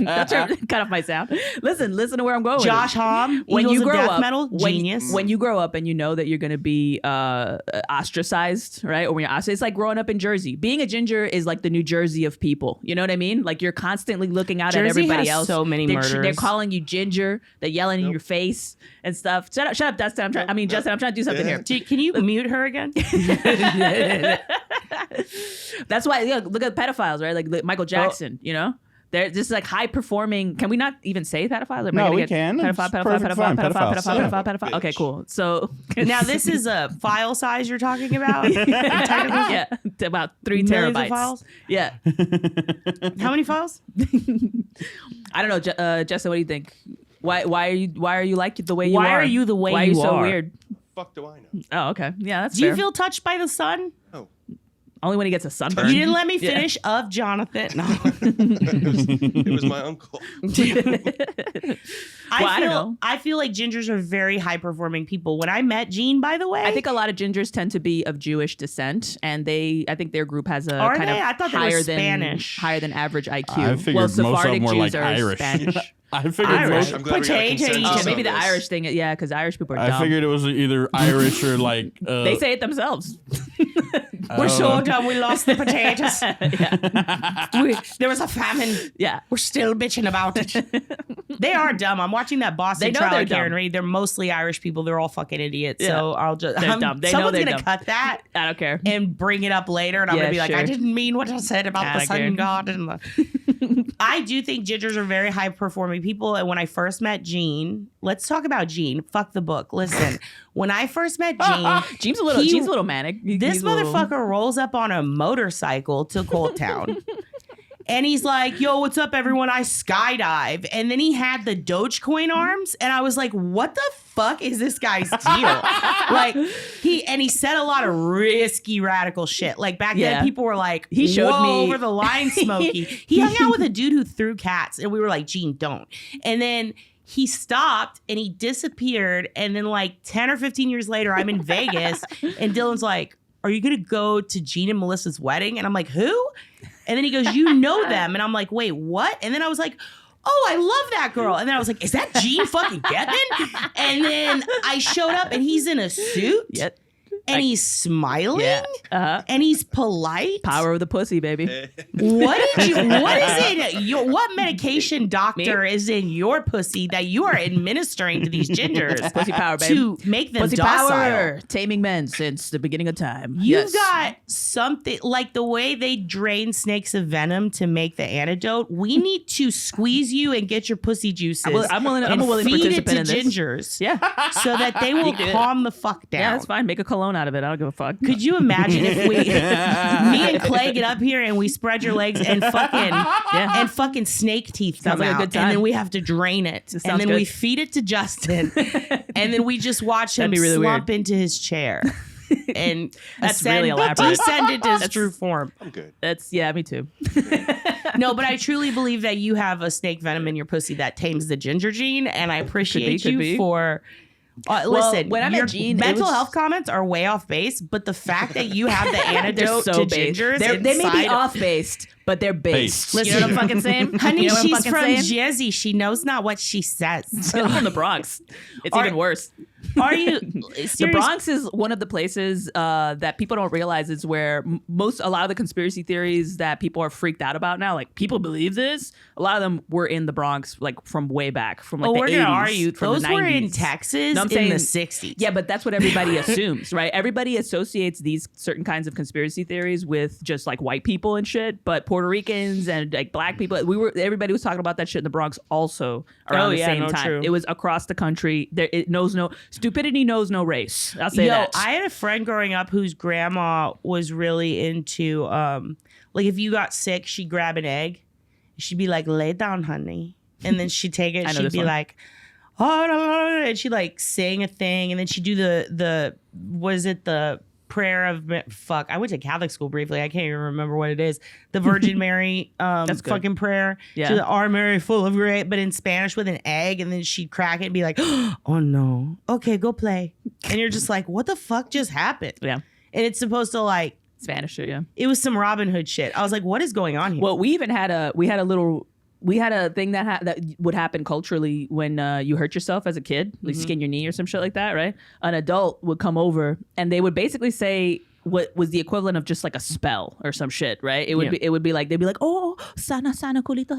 That's cut off my sound. Listen to where I'm going. Josh Homme, when Eagles you of grow Death up, Metal, genius. When you grow up and you know that you're going to be ostracized, right? Or when you're ostracized, it's like growing up in Jersey. Being a ginger is like the New Jersey of people. You know what I mean? Like, you're constantly looking out at Jersey everybody has else. so many murders. They're calling you ginger. They're yelling in your face and stuff. Shut up, Dustin. Justin, I'm trying to do something here. Can you mute her again? That's why, look at pedophiles, right? Like Michael Jackson, They're just like high performing. Can we not even say pedophiles? Or No, we can. It's perfectly fine. Pedophiles. Pedophile. Okay, cool. So Now, this is a file size you're talking about? yeah, about 3 Millions of terabytes. files? Yeah. How many files? I don't know, Jessa, what do you think? Why are you like the way you are? Why are you the way why you are you so are? weird? Fuck do I know? Oh, okay. Yeah, that's Do you fair. feel touched by the sun? Oh, Only when he gets a sunburn. You didn't let me finish of Jonathan. No. it was my uncle. I don't know. I feel like gingers are very high performing people. When I met Gene, by the way, I think a lot of gingers tend to be of Jewish descent, and I think their group has a Are kind they? of I thought they were Spanish. higher than average IQ. I figured well, most of them Sephardic were Jews like are Irish. Spanish. I figured Irish. I'm glad we got a Potato consensus eater. Maybe on the this. Irish thing. Yeah, because Irish people are I dumb. figured it was either Irish or like They say it themselves. we're so dumb. We lost the potatoes. There was a famine. Yeah. We're still bitching about it. They are dumb. I'm watching that Boston They know trial they're of Karen dumb. Reed. They're mostly Irish people. They're all fucking idiots. Yeah. So I'll just They're dumb. They know someone's they're gonna dumb. cut that I don't care. and bring it up later, and I'm Yeah, gonna be like, sure. I didn't mean what I said about I the don't sun care. god. And the... I do think gingers are very high performing people. And when I first met Gene, let's talk about Gene. Fuck the book. Listen, when I first met Gene, Gene's a little manic. this He's a little- motherfucker rolls up on a motorcycle to Cold Town. And he's like, yo, what's up, everyone? I skydive. And then he had the Dogecoin arms. And I was like, what the fuck is this guy's deal? Like, he said a lot of risky, radical shit. Like, back Yeah. then, people were like, He showed whoa, me- over the line, Smokey. He hung out with a dude who threw cats. And we were like, Gene, don't. And then he stopped and he disappeared. And then, like, 10 or 15 years later, I'm in Vegas. And Dylan's like, are you going to go to Gene and Melissa's wedding? And I'm like, who? And then he goes, you know them. And I'm like, wait, what? And then I was like, oh, I love that girl. And then I was like, is that Gene fucking Getman? And then I showed up and he's in a suit. Yep. And he's smiling. Yeah. Uh-huh. And he's polite. Power of the pussy, baby. What is it? What medication doctor is in your pussy that you are administering to these gingers Pussy power, baby. to make them Pussy docile? power. Taming men since the beginning of time. You've Yes. got something like the way they drain snakes of venom to make the antidote. We need to squeeze you and get your pussy juices. I'm willing and a willing feed it participant to in this. gingers. Yeah. So that they will can do it. calm the fuck down. Yeah, that's fine. Make a cologne out of it. I don't give a fuck. Could you imagine if me and Clay get up here and we spread your legs and fucking snake teeth Sounds come like a out, good time. and then we have to drain it, and sounds then good. we feed it to Justin, and then we just watch him That'd be really slump weird. into his chair and That's really elaborate. descend into his true form. I'm good. Me too. No, but I truly believe that you have a snake venom in your pussy that tames the ginger gene, and I appreciate could you be. for. Listen, when I met your Gene, it mental was- health comments are way off base, but the fact that you have the They're antidote so to based. gingers, They may be inside- off based, but they're based. Based. You know what I'm fucking saying? Honey, You know what I'm she's fucking from saying? Jersey. She knows not what she says. I'm from the Bronx. It's Are- even worse. Are you The serious? Bronx is one of the places that people don't realize is where a lot of the conspiracy theories that people are freaked out about now, like people believe this. A lot of them were in the Bronx, like from way back, from like Oh, the we're 80s. gonna argue. from Those the 90s. were in Texas No, I'm in the saying- 60s. Yeah, but that's what everybody assumes, right? Everybody associates these certain kinds of conspiracy theories with just like white people and shit. But Puerto Ricans and like black people, everybody was talking about that shit in the Bronx also around the same time. true. It was across the country. Stupidity knows no race. I'll say that. I had a friend growing up whose grandma was really into like if you got sick, she'd grab an egg. She'd be like, lay down, honey. And then she'd take it. I know She'd this be one. like, oh, no, and she'd like sing a thing. And then she'd do the prayer of I went to Catholic school briefly. I can't even remember what it is. The Virgin Mary That's good. fucking prayer. Yeah. She's like, Our Mary full of grace, but in Spanish with an egg. And then she'd crack it and be like, oh no. Okay, go play. And you're just like, what the fuck just happened? Yeah. And it's supposed to like, Spanish shit, yeah. it was some Robin Hood shit. I was like, what is going on here? Well, we even had a thing that would happen culturally when you hurt yourself as a kid, like skin your knee or some shit like that, right? An adult would come over and they would basically say what was the equivalent of just like a spell or some shit, right? It would be like they'd be like, oh, sana sana culito,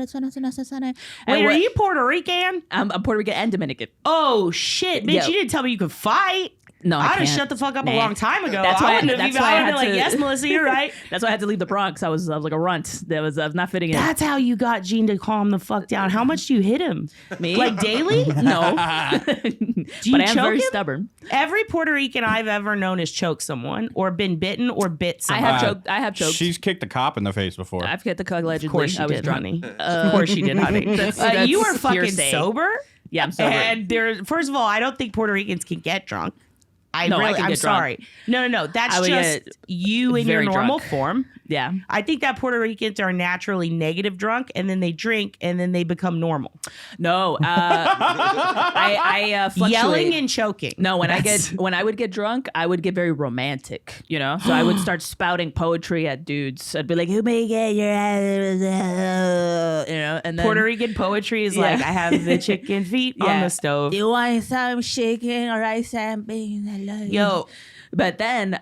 sana sana. Wait, are you Puerto Rican? I'm Puerto Rican and Dominican. Oh shit, bitch! Yeah. You didn't tell me you could fight. No, I I'd have can't. shut the fuck up Nah. a long time ago. That's why I wouldn't have that's even. why I I would had have been like, to- yes, Melissa, you're right. That's why I had to leave the Bronx. I was like a runt. I was not fitting in. That's how you got Gene to calm the fuck down. How much do you hit him? Me? Like daily? No. Do you but I am choke very him? stubborn. Every Puerto Rican I've ever known has choked someone or been bitten or bit someone. I have choked. She's kicked a cop in the face before. I've hit the cug allegedly. Of course I you was did, drunk. honey. Of course you did, honey. That's You were fucking hearsay. sober. Yeah, I'm sober. And first of all, I don't think Puerto Ricans can get drunk. No, I can I'm get drunk. sorry. No. That's I would just get you in your very normal drunk. form. Yeah. I think that Puerto Ricans are naturally negative drunk, and then they drink, and then they become normal. No. I fluctuate. Yelling and choking. No, when I would get drunk, I would get very romantic, you know? So I would start spouting poetry at dudes. I'd be like, who may get your ass, you know? And then Puerto Rican poetry is like, I have the chicken feet on the stove. You want some chicken or rice and beans? I love you. Yo, But then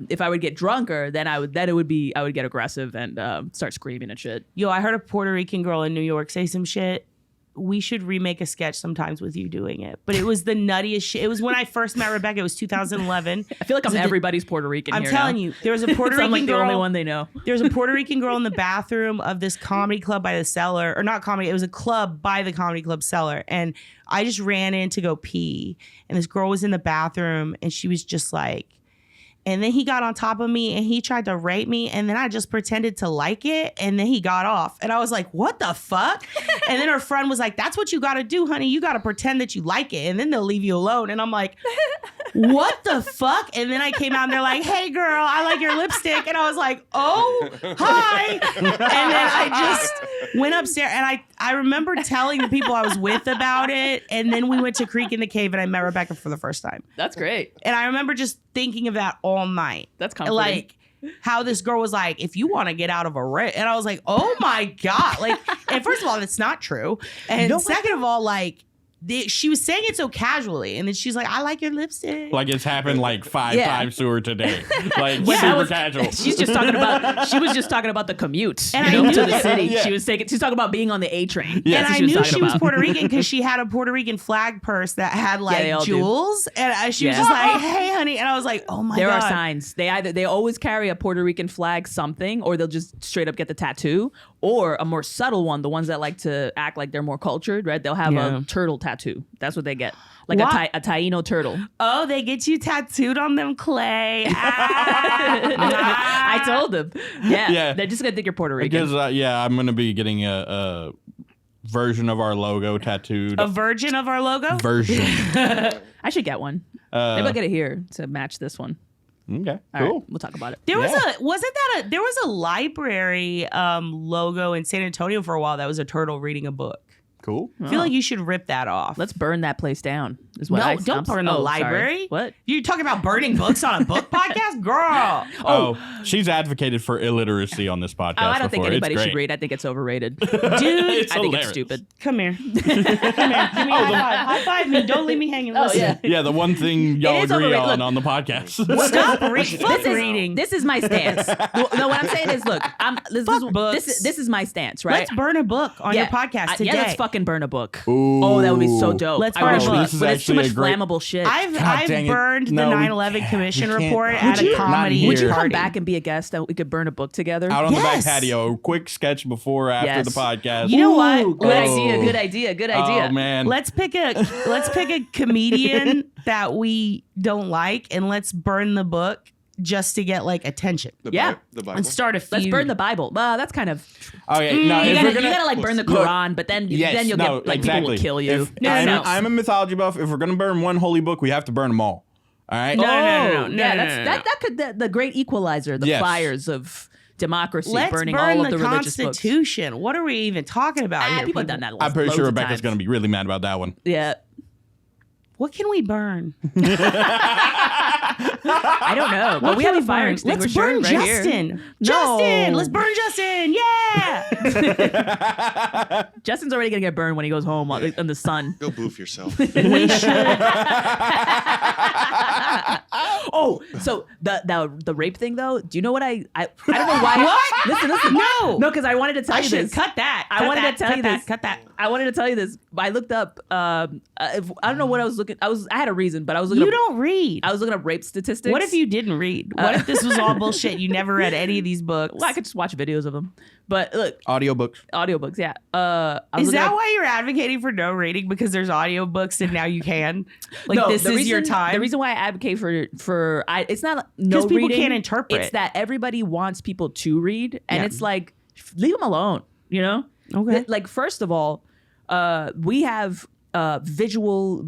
if I would get drunker, then I would get aggressive and start screaming and shit. I heard a Puerto Rican girl in New York say some shit. We should remake a sketch sometimes with you doing it. But it was the nuttiest shit. It was when I first met Rebecca. It was 2011. I feel like I'm everybody's Puerto Rican I'm here telling now. you, there was a Puerto I'm Rican like the girl. only one they know. There was a Puerto Rican girl in the bathroom of this comedy club by the cellar, or not comedy. It was a club by the comedy club cellar. And I just ran in to go pee. And this girl was in the bathroom and she was just like, and then he got on top of me and he tried to rape me. And then I just pretended to like it. And then he got off. And I was like, what the fuck? And then her friend was like, that's what you got to do, honey. You got to pretend that you like it. And then they'll leave you alone. And I'm like, what the fuck? And then I came out and they're like, hey, girl, I like your lipstick. And I was like, oh, hi. And then I just went upstairs. And I remember telling the people I was with about it. And then we went to Creek in the Cave and I met Rebecca for the first time. That's great. And I remember just thinking of that all night. That's comforting. Like how this girl was like, if you want to get out of a rape. And I was like, oh my God. Like, and first of all, that's not true. And second of all, like, she was saying it so casually. And then she's like, I like your lipstick. Like it's happened like 5 Yeah. times to her today. Like Yeah, super casual. She was just talking about the commute And you I know, knew to the that- city. Yeah. She's talking about being on the A train. Yeah. And That's I what knew talking she was about. Puerto Rican because she had a Puerto Rican flag purse that had they like all do. jewels. And she was Yeah. just like, hey, honey. And I was like, oh my There God. are signs. They always carry a Puerto Rican flag something, or they'll just straight up get the tattoo, or a more subtle one, the ones that like to act like they're more cultured, right? They'll have Yeah. a turtle tattoo. That's what they get. Like What? a Taino turtle. Oh, they get you tattooed on them, Clay. Ah. I told them. Yeah. Yeah. They're just going to think you're Puerto Rican. Because I'm gonna be getting a version of our logo tattooed. A virgin of our logo? Version. I should get one. Maybe I'll get it here to match this one. Okay. All Cool. right, we'll talk about it. There was Yeah. there was a library logo in San Antonio for a while that was a turtle reading a book. Cool. I feel like you should rip that off. Let's burn that place down. Is what No, don't burn the sorry. library. What? You talking about burning books on a book podcast? Girl. Oh, she's advocated for illiteracy on this podcast. Oh, I don't think before. It's anybody should great. read. I think it's overrated. Dude, It's I think hilarious. it's stupid. come here. Come here. Give me a high five. High five me. Don't leave me hanging. Oh, Listen. yeah. Yeah, the one thing y'all is agree overrated. on Look. the podcast. Stop reading. This is my stance. No, what I'm saying is, look, Fuck books. this is my stance, right? Let's burn a book on your podcast today. Yeah, let's fucking burn a book. Ooh. Oh, that would be so dope. Let's I burn a wish book. we- This is but it's too actually much a great- flammable shit. I've dang it. burned the No, we 9/11 can't. commission We can't. report Would at you? a Not comedy here. Would you come party. back and be a guest that we could burn a book together? Out on the back Yes. patio. Quick sketch before or after Yes. the podcast. You know what? Ooh, good Let's- idea. Good idea. Good idea. Oh man. Let's pick a comedian that we don't like and let's burn the book just to get like attention Yeah. The Bible. and start a feud. Let's burn the Bible. That's kind of Okay. No, you if gotta, we're gonna, you gotta like burn the Look, Quran, but then Yes, then you'll no, get like exactly. people will kill you. If No, I'm, no. I'm a mythology buff. If we're gonna burn one holy book, we have to burn them all. All right. No. yeah, no, that's no. that could the great equalizer, the Yes. fires of democracy, Let's burning burn all of the the religious books. Constitution. What are we even talking about here? People have people? done that. I'm pretty loads sure of Rebecca's times. gonna be really mad about that one. Yeah, What can we burn? I don't know, but What we can have a fire Let's extinguisher burn right Justin. here. Justin, No. let's burn Justin. Yeah. Justin's already gonna get burned when he goes home in the sun. Go boof yourself. We should. Oh, so the rape thing though. Do you know what I don't know why? What? Listen. No, because I wanted to tell you should this. cut that. I wanted to tell you this. Cut that. I wanted to tell you this. I looked up. I don't know what I was looking. I had a reason, but I was looking. You don't read. I was looking up rape statistics. What if you didn't read? What if this was all bullshit? You never read any of these books. Well, I could just watch videos of them. But look, Audiobooks. yeah. Is that why you're advocating for no reading? Because there's audiobooks and now you can? Like, no, this is your time? The reason why I advocate for it's not no because people reading. can't interpret. It's that everybody wants people to read, and it's like, leave them alone. You know? Okay. Like, first of all, we have visual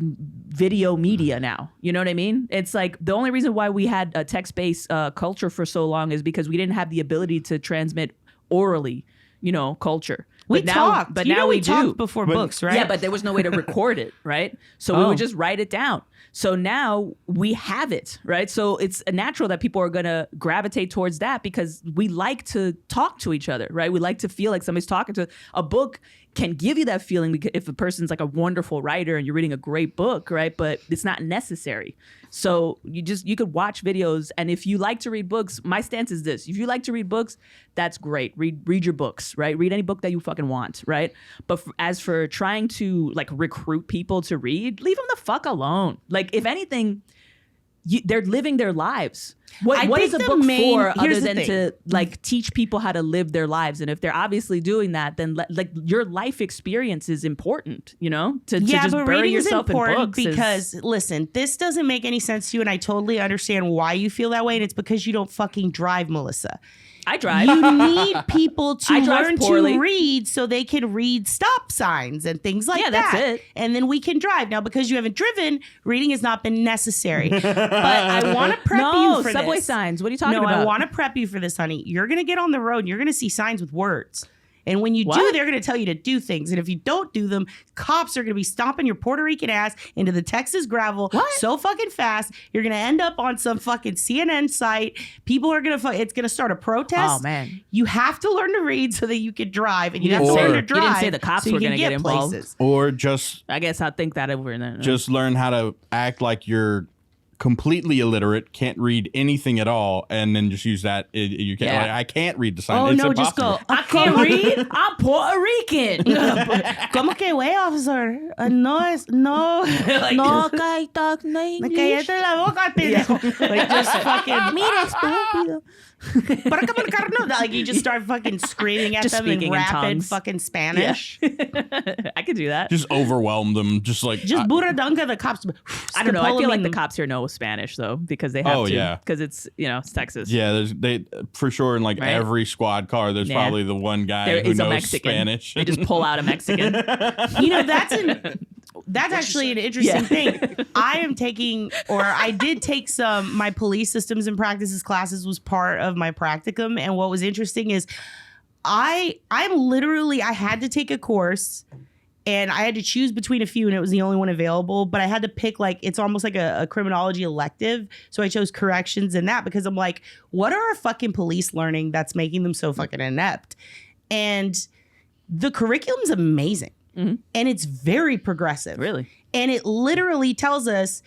video media now. You know what I mean? It's like the only reason why we had a text-based culture for so long is because we didn't have the ability to transmit orally, culture. But now we do before books, right? Yeah, but there was no way to record it, right? So we would just write it down. So now we have it, right? So it's natural that people are going to gravitate towards that because we like to talk to each other, right? We like to feel like somebody's talking to a book. Can give you that feeling because if a person's like a wonderful writer and you're reading a great book, right? But it's not necessary. So you could watch videos, and if you like to read books, my stance is this: if you like to read books, that's great. Read your books, right? Read any book that you fucking want, right? But as for trying to like recruit people to read, leave them the fuck alone. Like, if anything, they're living their lives. What is a book for other than to like teach people how to live their lives? And if they're obviously doing that, then like your life experience is important, to just bury yourself in books. Because listen, this doesn't make any sense to you, and I totally understand why you feel that way, and it's because you don't fucking drive, Melissa. I drive. You need people to learn poorly. to read so they can read stop signs and things like that. Yeah, that's it. And then we can drive. Now, because you haven't driven, reading has not been necessary. But I want to prep you for subway this. signs. What are you talking about? No, I want to prep you for this, honey. You're going to get on the road and you're going to see signs with words. And when you do, they're going to tell you to do things. And if you don't do them, cops are going to be stomping your Puerto Rican ass into the Texas gravel so fucking fast. You're going to end up on some fucking CNN site. People are going to, it's going to start a protest. Oh, man. You have to learn to read so that you can drive. And you have to learn to drive. You didn't say the cops were going to get involved. Places. Or just... I guess I'll think that over there. Just learn how to act like you're completely illiterate, can't read anything at all, and then just use that. You can't. Like, I can't read the sign. Oh, it's no, impossible. just go. I can't read. I'm Puerto Rican. ¿Cómo que way, officer? No, no que talk English. Cállate la boca, pendejo. Like, just fucking. Mira, estúpido. Like, you just start fucking screaming at Just them in speaking in rapid tongues. fucking Spanish. I could do that. Just overwhelm them. Just buradunga the cops. I don't know. I feel like the cops here know Spanish though, because they have to. Oh, yeah. Because it's it's Texas. Yeah, they for sure in like Right? every squad car. There's probably the one guy There who is a knows Mexican. Spanish. They just pull out a Mexican. That's actually an interesting thing. I did take my police systems and practices classes was part of my practicum. And what was interesting is I had to take a course and I had to choose between a few and it was the only one available, but I had to pick it's almost like a criminology elective. So I chose corrections in that because I'm like, what are our fucking police learning that's making them so fucking inept? And the curriculum's amazing. Mm-hmm. And it's very progressive. Really? And it literally tells us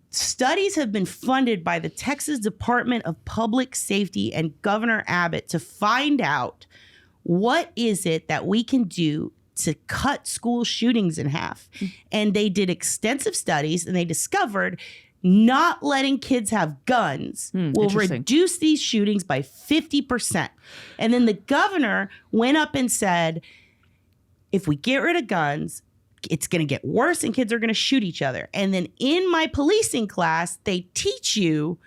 studies have been funded by the Texas Department of Public Safety and Governor Abbott to find out what is it that we can do to cut school shootings in half. Mm-hmm. And they did extensive studies and they discovered not letting kids have guns will reduce these shootings by 50%. And then the governor went up and said, if we get rid of guns, it's going to get worse and kids are going to shoot each other. And then in my policing class, they teach you,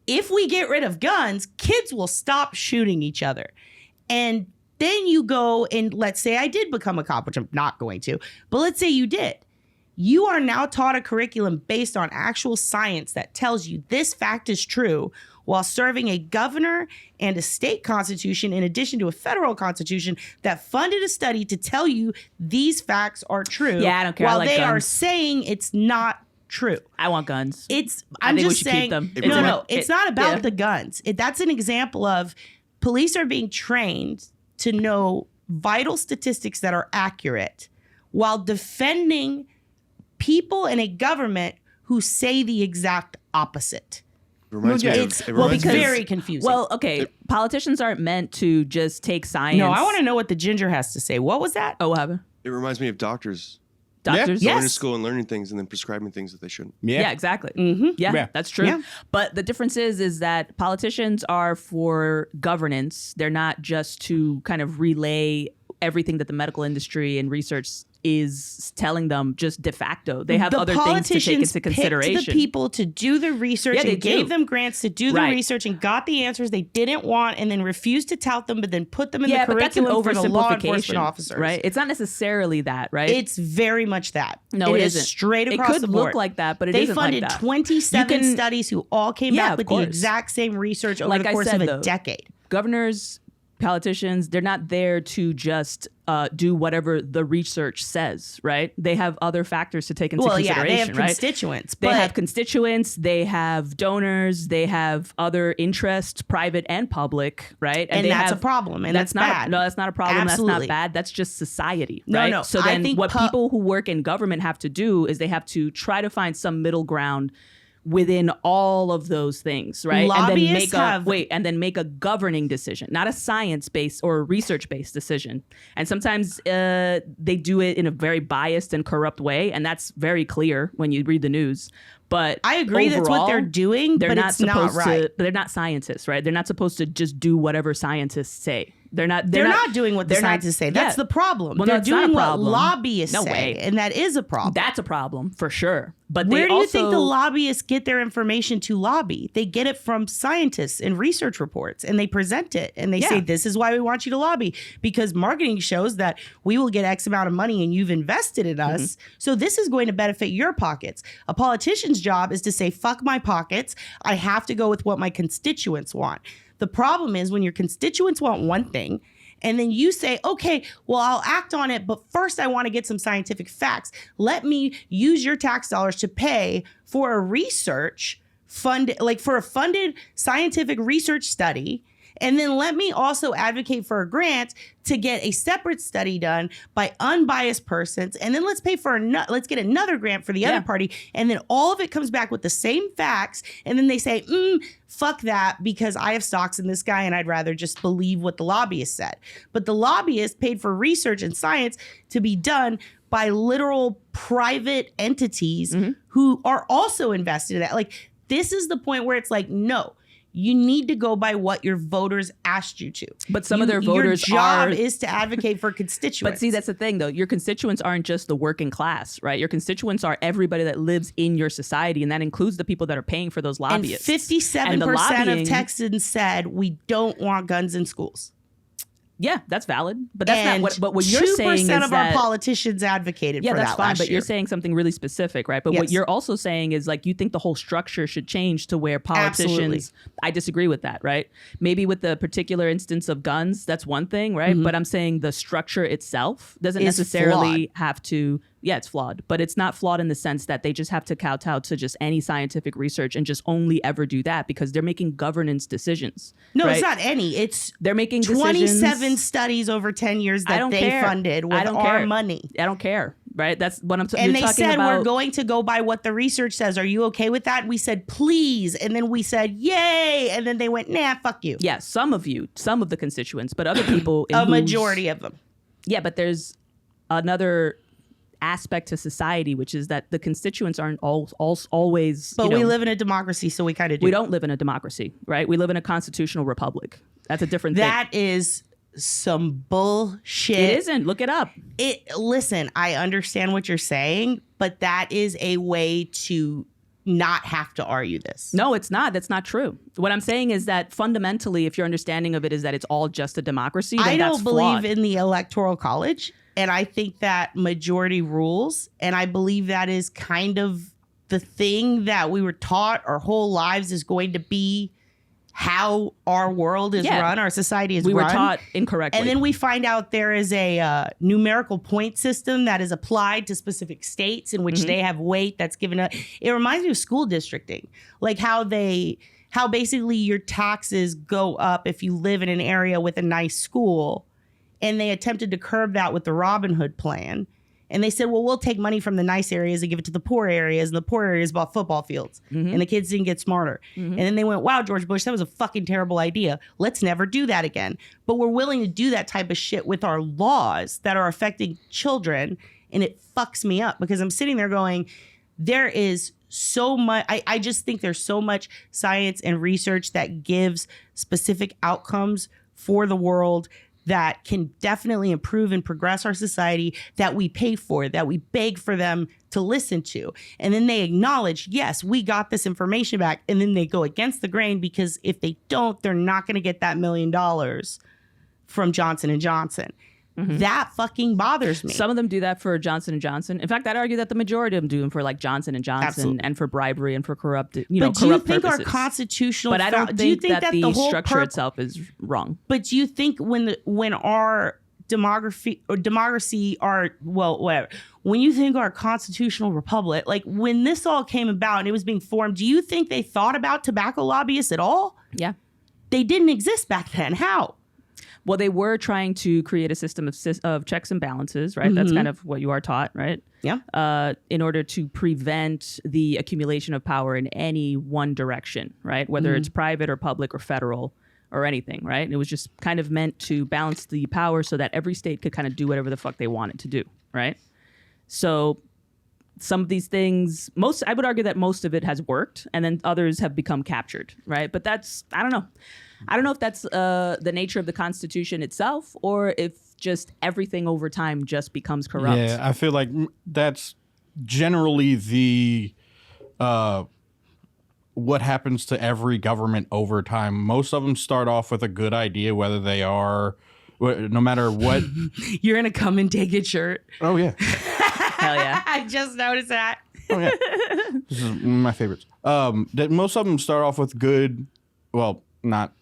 if we get rid of guns, kids will stop shooting each other. And then you go and let's say I did become a cop, which I'm not going to, but let's say you did. You are now taught a curriculum based on actual science that tells you this fact is true while serving a governor and a state constitution in addition to a federal constitution that funded a study to tell you these facts are true. Yeah, I don't care. While I like they guns. are saying it's not true. I want guns. I'm think we just should saying, keep them. It's not about the guns. That's an example of police are being trained to know vital statistics that are accurate while defending people in a government who say the exact opposite. Reminds me of, It's it reminds me of- very confusing. Well, okay, politicians aren't meant to just take science. no, I want to know what the ginger has to say. What was that? Oh, what happened? it reminds me of doctors Doctors? Yeah. going to Yes. school and learning things and then prescribing things that they shouldn't. Yeah, exactly. Mm-hmm. Yeah, that's true. Yeah. But the difference is that politicians are for governance. They're not just to kind of relay everything that the medical industry and research is telling them just de facto. They have The other things to take politicians into picked consideration. the people to do the research Yeah, they and gave do. them grants to do the Right. research and got the answers they didn't want and then refused to tout them, but then put them in yeah, the but that's an curriculum for the law enforcement oversimplification, officers. right? It's not necessarily that, right? It's very much that. No, it is isn't. straight It across could the board. look like that, but it they isn't like funded that. 27 You can- studies who all came Yeah, back of with course. the exact same research over Like the I course said, of a though, decade. Governors, politicians, they're not there to just do whatever the research says, right? They have other factors to take into Well, yeah, consideration, they have right? constituents. They but have constituents, they have donors, they have other interests, private and public, right? And they that's have, a problem, and that's not bad. no, that's not a problem. Absolutely. That's not bad. That's just society, No, right? no, So I then think what people who work in government have to do is they have to try to find some middle ground within all of those things, right? Lobbyists And then make a governing decision, not a science-based or research-based decision. And sometimes they do it in a very biased and corrupt way, and that's very clear when you read the news. But I agree that's what they're overall, doing, they're but not it's not supposed right. to. But they're not scientists, right? They're not supposed to just do whatever scientists say. They're not doing what the they're not- scientists say. That's yeah. the problem. Well, no, They're it's not a doing what problem. lobbyists No say, way. and that is a problem. That's a problem for sure. But Where they do you also, think the lobbyists get their information to lobby? They get it from scientists and research reports, and they present it, and they say, this is why we want you to lobby, because marketing shows that we will get X amount of money and you've invested in us. So this is going to benefit your pockets. A politician's job is to say, fuck my pockets. I have to go with what my constituents want. The problem is when your constituents want one thing, and then you say, okay, well, I'll act on it, but first I want to get some scientific facts. Let me use your tax dollars to pay for a research fund, like for a funded scientific research study. And then let me also advocate for a grant to get a separate study done by unbiased persons. And then let's pay for let's get another grant for the other party. And then all of it comes back with the same facts. And then they say, fuck that, because I have stocks in this guy and I'd rather just believe what the lobbyist said. But the lobbyist paid for research and science to be done by literal private entities who are also invested in that. Like, this is the point where it's like, no. You need to go by what your voters asked you to. But some of their voters your job are- is to advocate for constituents. But see, that's the thing, though. Your constituents aren't just the working class, right? Your constituents are everybody that lives in your society, and that includes the people that are paying for those and lobbyists. 57% And the of lobbying- Texans said we don't want guns in schools. Yeah, that's valid. But that's And not what. But what you're saying is 2% of that our politicians advocated yeah, for that's that fine. last But year. you're saying something really specific, right? But what Yes. you're also saying is like you think the whole structure should change to where politicians. Absolutely. I disagree with that, right? Maybe with the particular instance of guns, that's one thing, right? But I'm saying the structure itself doesn't Is necessarily have to. Yeah, it's flawed, but it's not flawed in the sense that they just have to kowtow to just any scientific research and just only ever do that because they're making governance decisions. No, right? it's not any. It's They're making 27 decisions. studies over 10 years I that don't they care. funded with I don't our care. money. I don't care, right? That's what I'm And you're they talking said, about. we're going to go by what the research says. Are you okay with that? And we said, please. And then we said, yay. And then they went, nah, fuck you. Yeah, some of the constituents, but other people. A majority of them. Yeah, but there's another aspect to society, which is that the constituents aren't always. But we live in a democracy, so we kind of do. We don't live in a democracy, right? We live in a constitutional republic. That's a different thing. That is some bullshit. It isn't. Look it up. Listen, I understand what you're saying, but that is a way to not have to argue this. No, it's not. That's not true. What I'm saying is that fundamentally, if your understanding of it is that it's all just a democracy, then I that's don't believe flawed. in the Electoral College, and I think that majority rules, and I believe that is kind of the thing that we were taught our whole lives is going to be how our world is Yeah. run, our society is we run. were taught incorrectly. And then we find out there is a numerical point system that is applied to specific states in which Mm-hmm. they have weight that's given up. It reminds me of school districting, like how basically your taxes go up if you live in an area with a nice school. And they attempted to curb that with the Robin Hood plan. And they said, well, we'll take money from the nice areas and give it to the poor areas. And the poor areas bought football fields. And the kids didn't get smarter. And then they went, wow, George Bush, that was a fucking terrible idea. Let's never do that again. But we're willing to do that type of shit with our laws that are affecting children. And it fucks me up because I'm sitting there going, there is so much. I just think there's so much science and research that gives specific outcomes for the world that can definitely improve and progress our society, that we pay for, that we beg for them to listen to. And then they acknowledge, yes, we got this information back. And then they go against the grain because if they don't, they're not going to get that $1 million from Johnson & Johnson. That fucking bothers me. Some of them do that for Johnson & Johnson. In fact, I'd argue that the majority of them do them for like Johnson & Johnson Absolutely. And for bribery and for corrupt, but corrupt do you think purposes. our constitutional... But I don't do you think that the whole structure itself is wrong. But do you think when our democracy, whatever, when you think our constitutional republic, like when this all came about and it was being formed, do you think they thought about tobacco lobbyists at all? Yeah. They didn't exist back then. How? Well, they were trying to create a system of checks and balances, right? That's kind of what you are taught, right? Yeah. In order to prevent the accumulation of power in any one direction, right? Whether it's private or public or federal or anything, right? It was just kind of meant to balance the power so that every state could kind of do whatever the fuck they wanted to do, right? So some of these things, I would argue that most of it has worked and then others have become captured, right? But that's, I don't know. I don't know if that's the nature of the Constitution itself or if just everything over time just becomes corrupt. Yeah, I feel like that's generally the what happens to every government over time. Most of them start off with a good idea, whether they are, no matter what. You're going to come and take a shirt. Oh, yeah. Hell yeah. I just noticed that. Oh, yeah. This is one of my favorites. That most of them start off with good, well, not...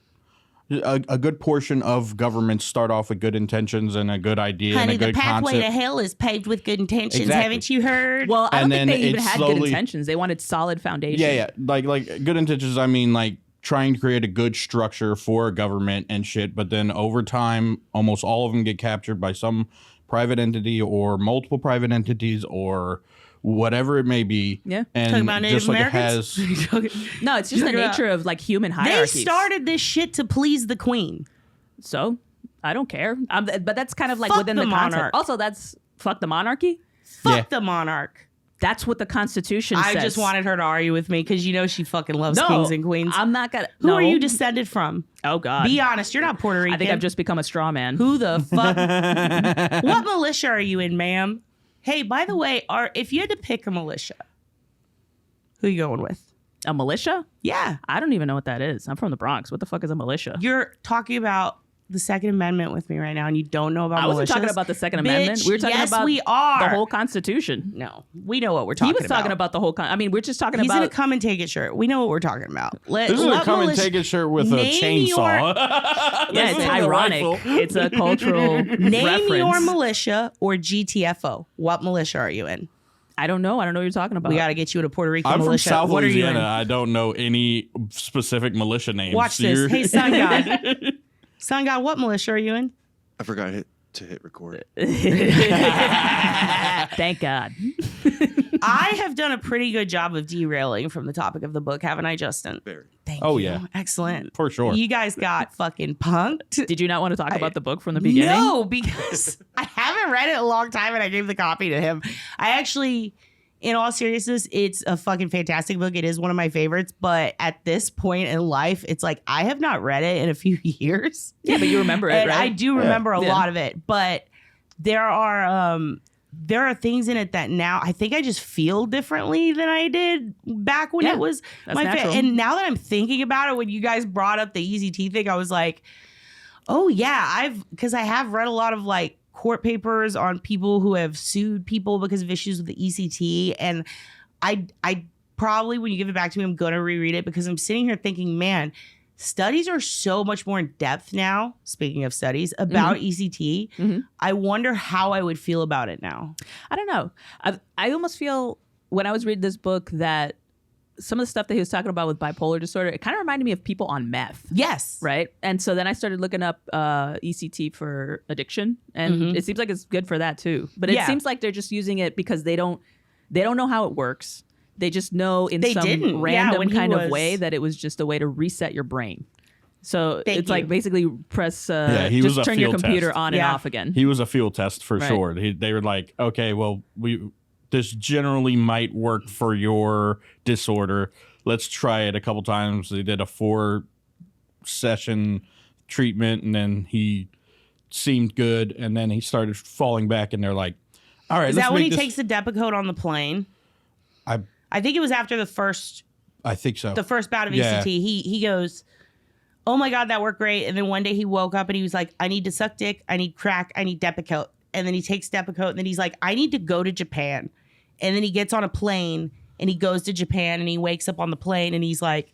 A good portion of governments start off with good intentions and a good idea Honey, and a good the pathway concept. to hell is paved with good intentions. Exactly. Haven't you heard? Well, I don't And think then they even it had good slowly- intentions. They wanted solid foundation. Yeah. Like good intentions, I mean, like trying to create a good structure for a government and shit. But then over time, almost all of them get captured by some private entity or multiple private entities or whatever it may be. Yeah. And Talking about Native just like Americans? it has... No, it's just the nature of like human They hierarchies. started this shit to please the queen. So I don't care. But that's kind of like Fuck within the the concept. monarch. Also, that's fuck the monarchy. Fuck Yeah. the monarch. That's what the Constitution I says. just wanted her to argue with me because you know she fucking loves No, kings and queens. I'm not gonna. Who no. are you descended from? Oh God. Be honest, you're not Puerto Rican. I think I've just become a straw man. Who the fuck? What militia are you in, ma'am? Hey, by the way, if you had to pick a militia, who are you going with? A militia? Yeah. I don't even know what that is. I'm from the Bronx. What the fuck is a militia? You're talking about the Second Amendment with me right now, and you don't know about militias. I wasn't talking about the Second Amendment. We were talking yes, about we are. the whole Constitution. No, we know what we're talking He about. was talking about the whole. I mean, we're just talking He's about. in a come and take it shirt. We know what we're talking about. This is a come and take it shirt with a Name chainsaw. Yeah, it's This is a ironic. rifle. It's a cultural Name reference. your militia or GTFO. What militia are you in? I don't know. I don't know what you're talking about. We got to get you in a Puerto Rican I'm from militia. South What are you Louisiana. in? I don't know any specific militia names. Watch So this. you're- Hey, Sun God. Sun God, what militia are you in? I forgot to hit record. Thank God. I have done a pretty good job of derailing from the topic of the book, haven't I, Justin? Very. Thank Oh, you. yeah. Excellent. For sure. You guys got fucking punked. Did you not want to talk about the book from the beginning? No, because I haven't read it in a long time and I gave the copy to him. I actually, in all seriousness, it's a fucking fantastic book. It is one of my favorites. But at this point in life, it's like I have not read it in a few years. Yeah, but you remember it, And right? I do remember a Yeah. lot of it. But there are things in it that now I think I just feel differently than I did back when Yeah, it was that's my natural. And now that I'm thinking about it, when you guys brought up the ECT thing, I was like, oh yeah, because I have read a lot of like court papers on people who have sued people because of issues with the ECT, and I probably, when you give it back to me, I'm gonna reread it because I'm sitting here thinking, man, studies are so much more in depth now. Speaking of studies about ECT, I wonder how I would feel about it now. I don't know. I almost feel when I was reading this book that some of the stuff that he was talking about with bipolar disorder, it kind of reminded me of people on meth. Yes. Right. And so then I started looking up ECT for addiction, and it seems like it's good for that too. But it seems like they're just using it because they don't know how it works. They just know in some random kind of way that it was just a way to reset your brain. So it's like basically press, just turn your computer on and off again. He was a field test for sure. They were like, okay, well, this generally might work for your disorder. Let's try it a couple times. They did a 4-session treatment, and then he seemed good, and then he started falling back, and they're like, all right, is that when he takes the Depakote on the plane? I think it was after the first. I think so. The first bout of ECT, he goes, "Oh my God, that worked great." And then one day he woke up and he was like, "I need to suck dick. I need crack. I need Depakote." And then he takes Depakote, and then he's like, "I need to go to Japan." And then he gets on a plane and he goes to Japan, and he wakes up on the plane and he's like,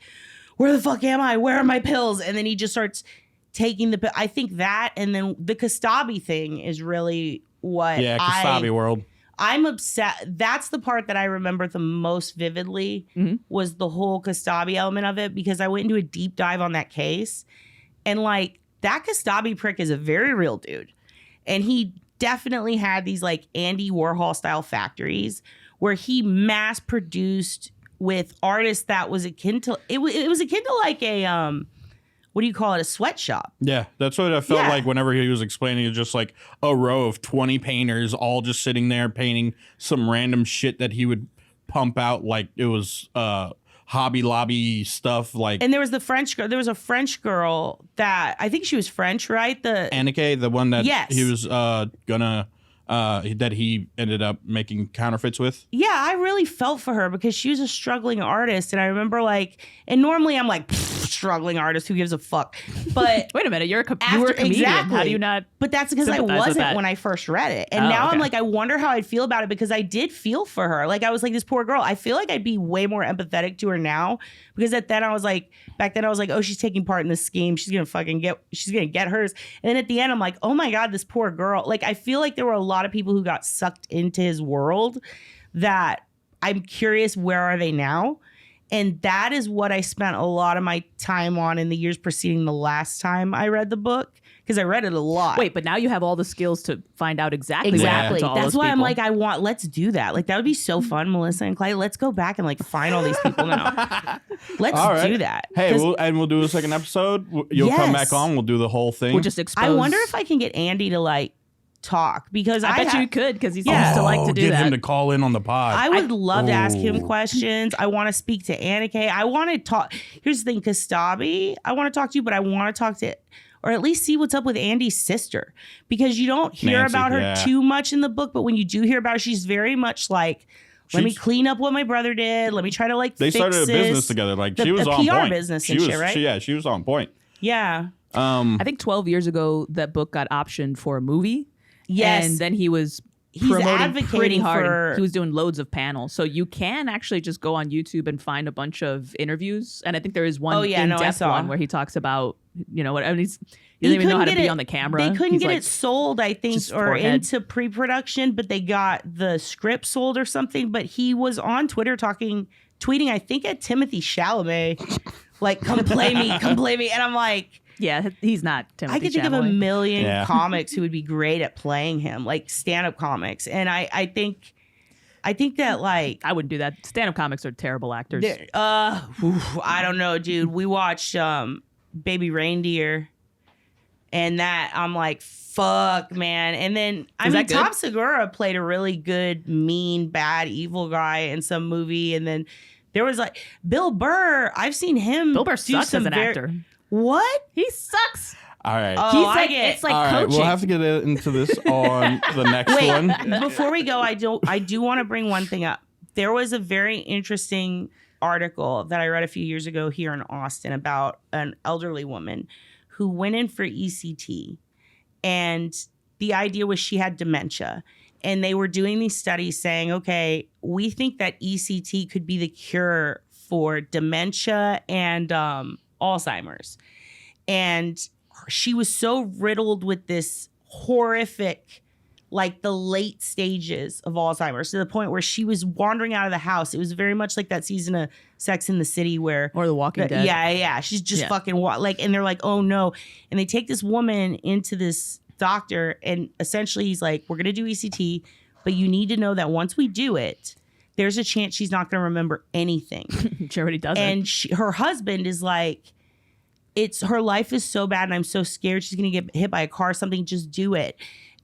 "Where the fuck am I? Where are my pills?" And then he just starts taking the. I think that, and then the Kostabi thing is really what. Yeah, Kostabi world. I'm obsessed. That's the part that I remember the most vividly was the whole Kostabi element of it, because I went into a deep dive on that case, and like that Kostabi prick is a very real dude, and he definitely had these like Andy Warhol style factories where he mass produced with artists that was akin to it was akin to like a what do you call it, a sweatshop. Yeah, that's what I felt like whenever he was explaining. It was just like a row of 20 painters all just sitting there painting some random shit that he would pump out like it was Hobby Lobby stuff. Like, and there was the French girl. There was a French girl that I think she was French, right? The Anneke, the one that he was gonna that he ended up making counterfeits with. Yeah, I really felt for her because she was a struggling artist, and I remember like, and normally I'm like, struggling artist, who gives a fuck? But wait a minute, you were a comedian. Exactly. How do you not? But that's because I wasn't when I first read it, and now I'm like, I wonder how I'd feel about it, because I did feel for her. Like I was like, this poor girl. I feel like I'd be way more empathetic to her now, because back then I was like, oh, she's taking part in this scheme. She's gonna get hers. And then at the end, I'm like, oh my God, this poor girl. Like I feel like there were a lot of people who got sucked into his world that I'm curious, where are they now? And that is what I spent a lot of my time on in the years preceding the last time I read the book, because I read it a lot. Wait, but now you have all the skills to find out exactly. That's why I'm like, let's do that. Like that would be so fun, Melissa and Clay. Let's go back and like find all these people now. Let's do that. Hey, we'll do a second episode. You'll come back on. We'll do the whole thing. We'll just expose. I wonder if I can get Andy to like talk, because I bet you could, because he seems to like to do get that. Him to call in on the pod. I would love to ask him questions. I want to speak to Anneke. I want to talk. Here's the thing, Kostabi, I want to talk to you, but I want to talk to, or at least see what's up with Andy's sister, because you don't hear Nancy, about her too much in the book, but when you do hear about her, she's very much like, let me clean up what my brother did. Let me try to like they fix started a business together. Like she was on PR point. business and shit, right? She was on point. Yeah. I think 12 years ago that book got optioned for a movie. Yes. And then he's promoting pretty hard. He was doing loads of panels. So you can actually just go on YouTube and find a bunch of interviews. And I think there is one in-depth one where he talks about, you know, what I mean, he doesn't even know how to be on the camera. They couldn't get it sold, I think, or into pre-production, but they got the script sold or something. But he was on Twitter tweeting, I think, at Timothy Chalamet, like, come play me. And I'm like, yeah, he's not Timothy I could think of a million comics who would be great at playing him, like stand-up comics. And I think that, like, I wouldn't do that. Stand-up comics are terrible actors. I don't know, dude. We watched Baby Reindeer, and that I'm like, fuck, man. And then Tom Segura played a really good, mean, bad, evil guy in some movie. And then there was like Bill Burr. I've seen him. Bill Burr sucks as an actor. What? He sucks. All right. It's like all coaching. Right, we'll have to get into this on the next one. Before we go, I do want to bring one thing up. There was a very interesting article that I read a few years ago here in Austin about an elderly woman who went in for ECT, and the idea was she had dementia. And they were doing these studies saying, okay, we think that ECT could be the cure for dementia and Alzheimer's. And she was so riddled with this horrific like the late stages of Alzheimer's to the point where she was wandering out of the house. It was very much like that season of Sex in the City where Or The Walking Dead. Yeah. She's just fucking like, and they're like, oh no. And they take this woman into this doctor, and essentially he's like, we're going to do ECT, but you need to know that once we do it, there's a chance she's not going to remember anything. She already doesn't. And her husband is like, her life is so bad and I'm so scared she's going to get hit by a car or something. Just do it.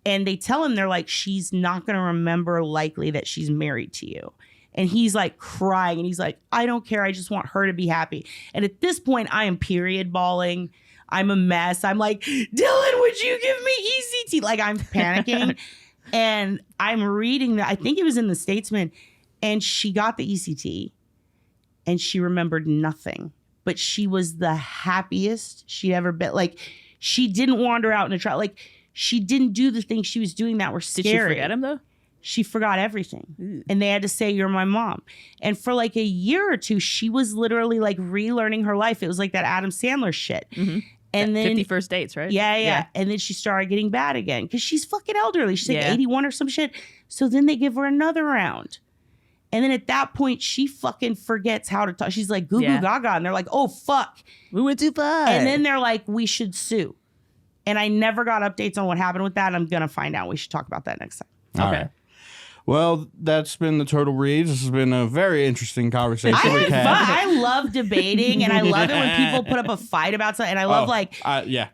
And they tell him, they're like, she's not going to remember likely that she's married to you. And he's like crying and he's like, I don't care. I just want her to be happy. And at this point, I am period bawling. I'm a mess. I'm like, Dylan, would you give me ECT? Like I'm panicking. And I'm reading that. I think it was in the Statesman. And she got the ECT and she remembered nothing. But she was the happiest she'd ever been. Like she didn't wander out in a trial. Like she didn't do the things she was doing that were scary. Did she forget him though? She forgot everything. And they had to say, you're my mom. And for like a year or two, she was literally like relearning her life. It was like that Adam Sandler shit. Mm-hmm. And then 50 First Dates, right? Yeah. And then she started getting bad again because she's fucking elderly. She's like 81 or some shit. So then they give her another round. And then at that point, she fucking forgets how to talk. She's like, goo goo gaga. And they're like, oh, fuck. We went too far. And then they're like, we should sue. And I never got updates on what happened with that. I'm going to find out. We should talk about that next time. All right. Well, that's been the Total Reads. This has been a very interesting conversation with Kat. I love debating, and I love it when people put up a fight about something. And I love yeah.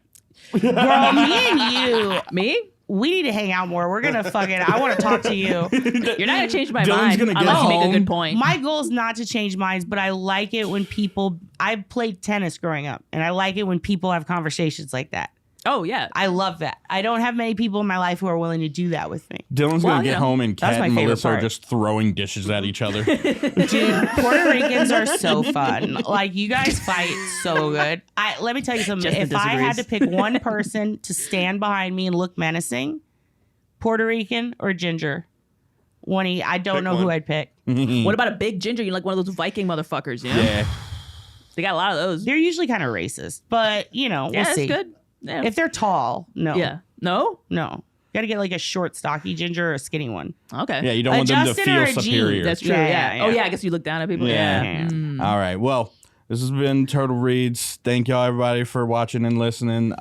Girl, me and you. Me? We need to hang out more. We're going to fucking, I want to talk to you. You're not going to change my Dylan's mind gonna get unless you make a home. good point. My goal is not to change minds, but I like it when people, I played tennis growing up, and I like it when people have conversations like that. Oh, yeah. I love that. I don't have many people in my life who are willing to do that with me. Dylan's going to get home and that's Kat my and favorite Melissa are part. just throwing dishes at each other. Dude, Puerto Ricans are so fun. Like, you guys fight so good. Let me tell you something. Justin If I had to disagrees. pick one person to stand behind me and look menacing, Puerto Rican or ginger, I don't know who I'd pick. What about a big ginger? You like one of those Viking motherfuckers, you know? Yeah. They got a lot of those. They're usually kind of racist, but, you know, we'll see. That's good. Yeah. If they're tall, no. Yeah. No? No. Got to get like a short, stocky ginger or a skinny one. Okay. Yeah, you don't want them to Justin or feel a G? superior. That's true. Yeah. Oh, yeah. I guess you look down at people. Yeah. All right. Well, this has been Total Reads. Thank y'all, everybody, for watching and listening.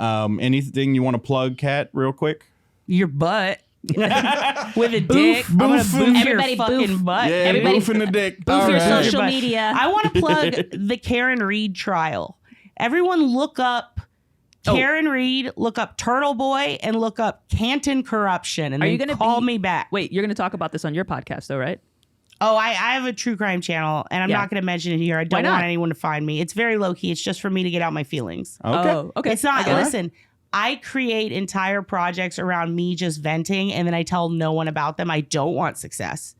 Anything you want to plug, Kat, real quick? Your butt. With a dick. I'm going to Boof. boof your Everybody fucking boof. butt. Yeah, Everybody boofing the dick. Boof All your right. social But media. I want to plug the Karen Reed trial. Everyone look up Karen Reed, look up Turtle Boy, and look up Canton corruption, and Are then you gonna call me back. Wait, you're going to talk about this on your podcast, though, right? Oh, I have a true crime channel, and I'm not going to mention it here. I don't not? want anyone to find me. It's very low key. It's just for me to get out my feelings. Okay. Oh, okay. It's not. I get it. Listen, I create entire projects around me just venting, and then I tell no one about them. I don't want success.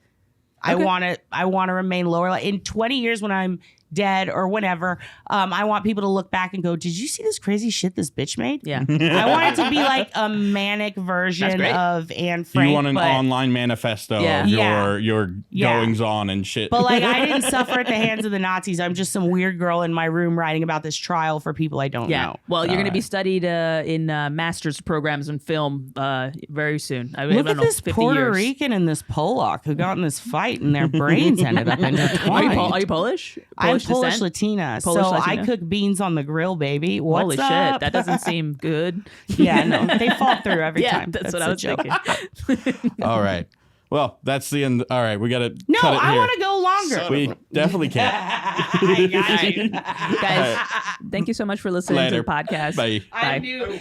I want to remain lower. Like in 20 years when I'm dead or whenever, I want people to look back and go, did you see this crazy shit this bitch made? Yeah. I want it to be like a manic version great. of Anne Frank. You want an but, online manifesto Yeah. of your Yeah. goings on and shit. but like I didn't suffer at the hands of the Nazis. I'm just some weird girl in my room writing about this trial for people I don't Yeah. know. Well, you're going to be studied in master's programs in film very soon. I Look don't at know, this 50 Puerto years. Rican and this Polak who got in this fight and their brains ended up intertwined. Are you Polish? I'm Polish descent? Latina, Polish so Latina? I cook beans on the grill, baby. What's Holy up? shit. That doesn't seem good. Yeah, no, they fall through every Yeah, time. that's what I a was joke. thinking. All right. Well, that's the end. All right. We got to No, cut it I here. want to go longer. We definitely can't. I got you. Guys, thank you so much for listening Later. to the podcast. Bye. I knew.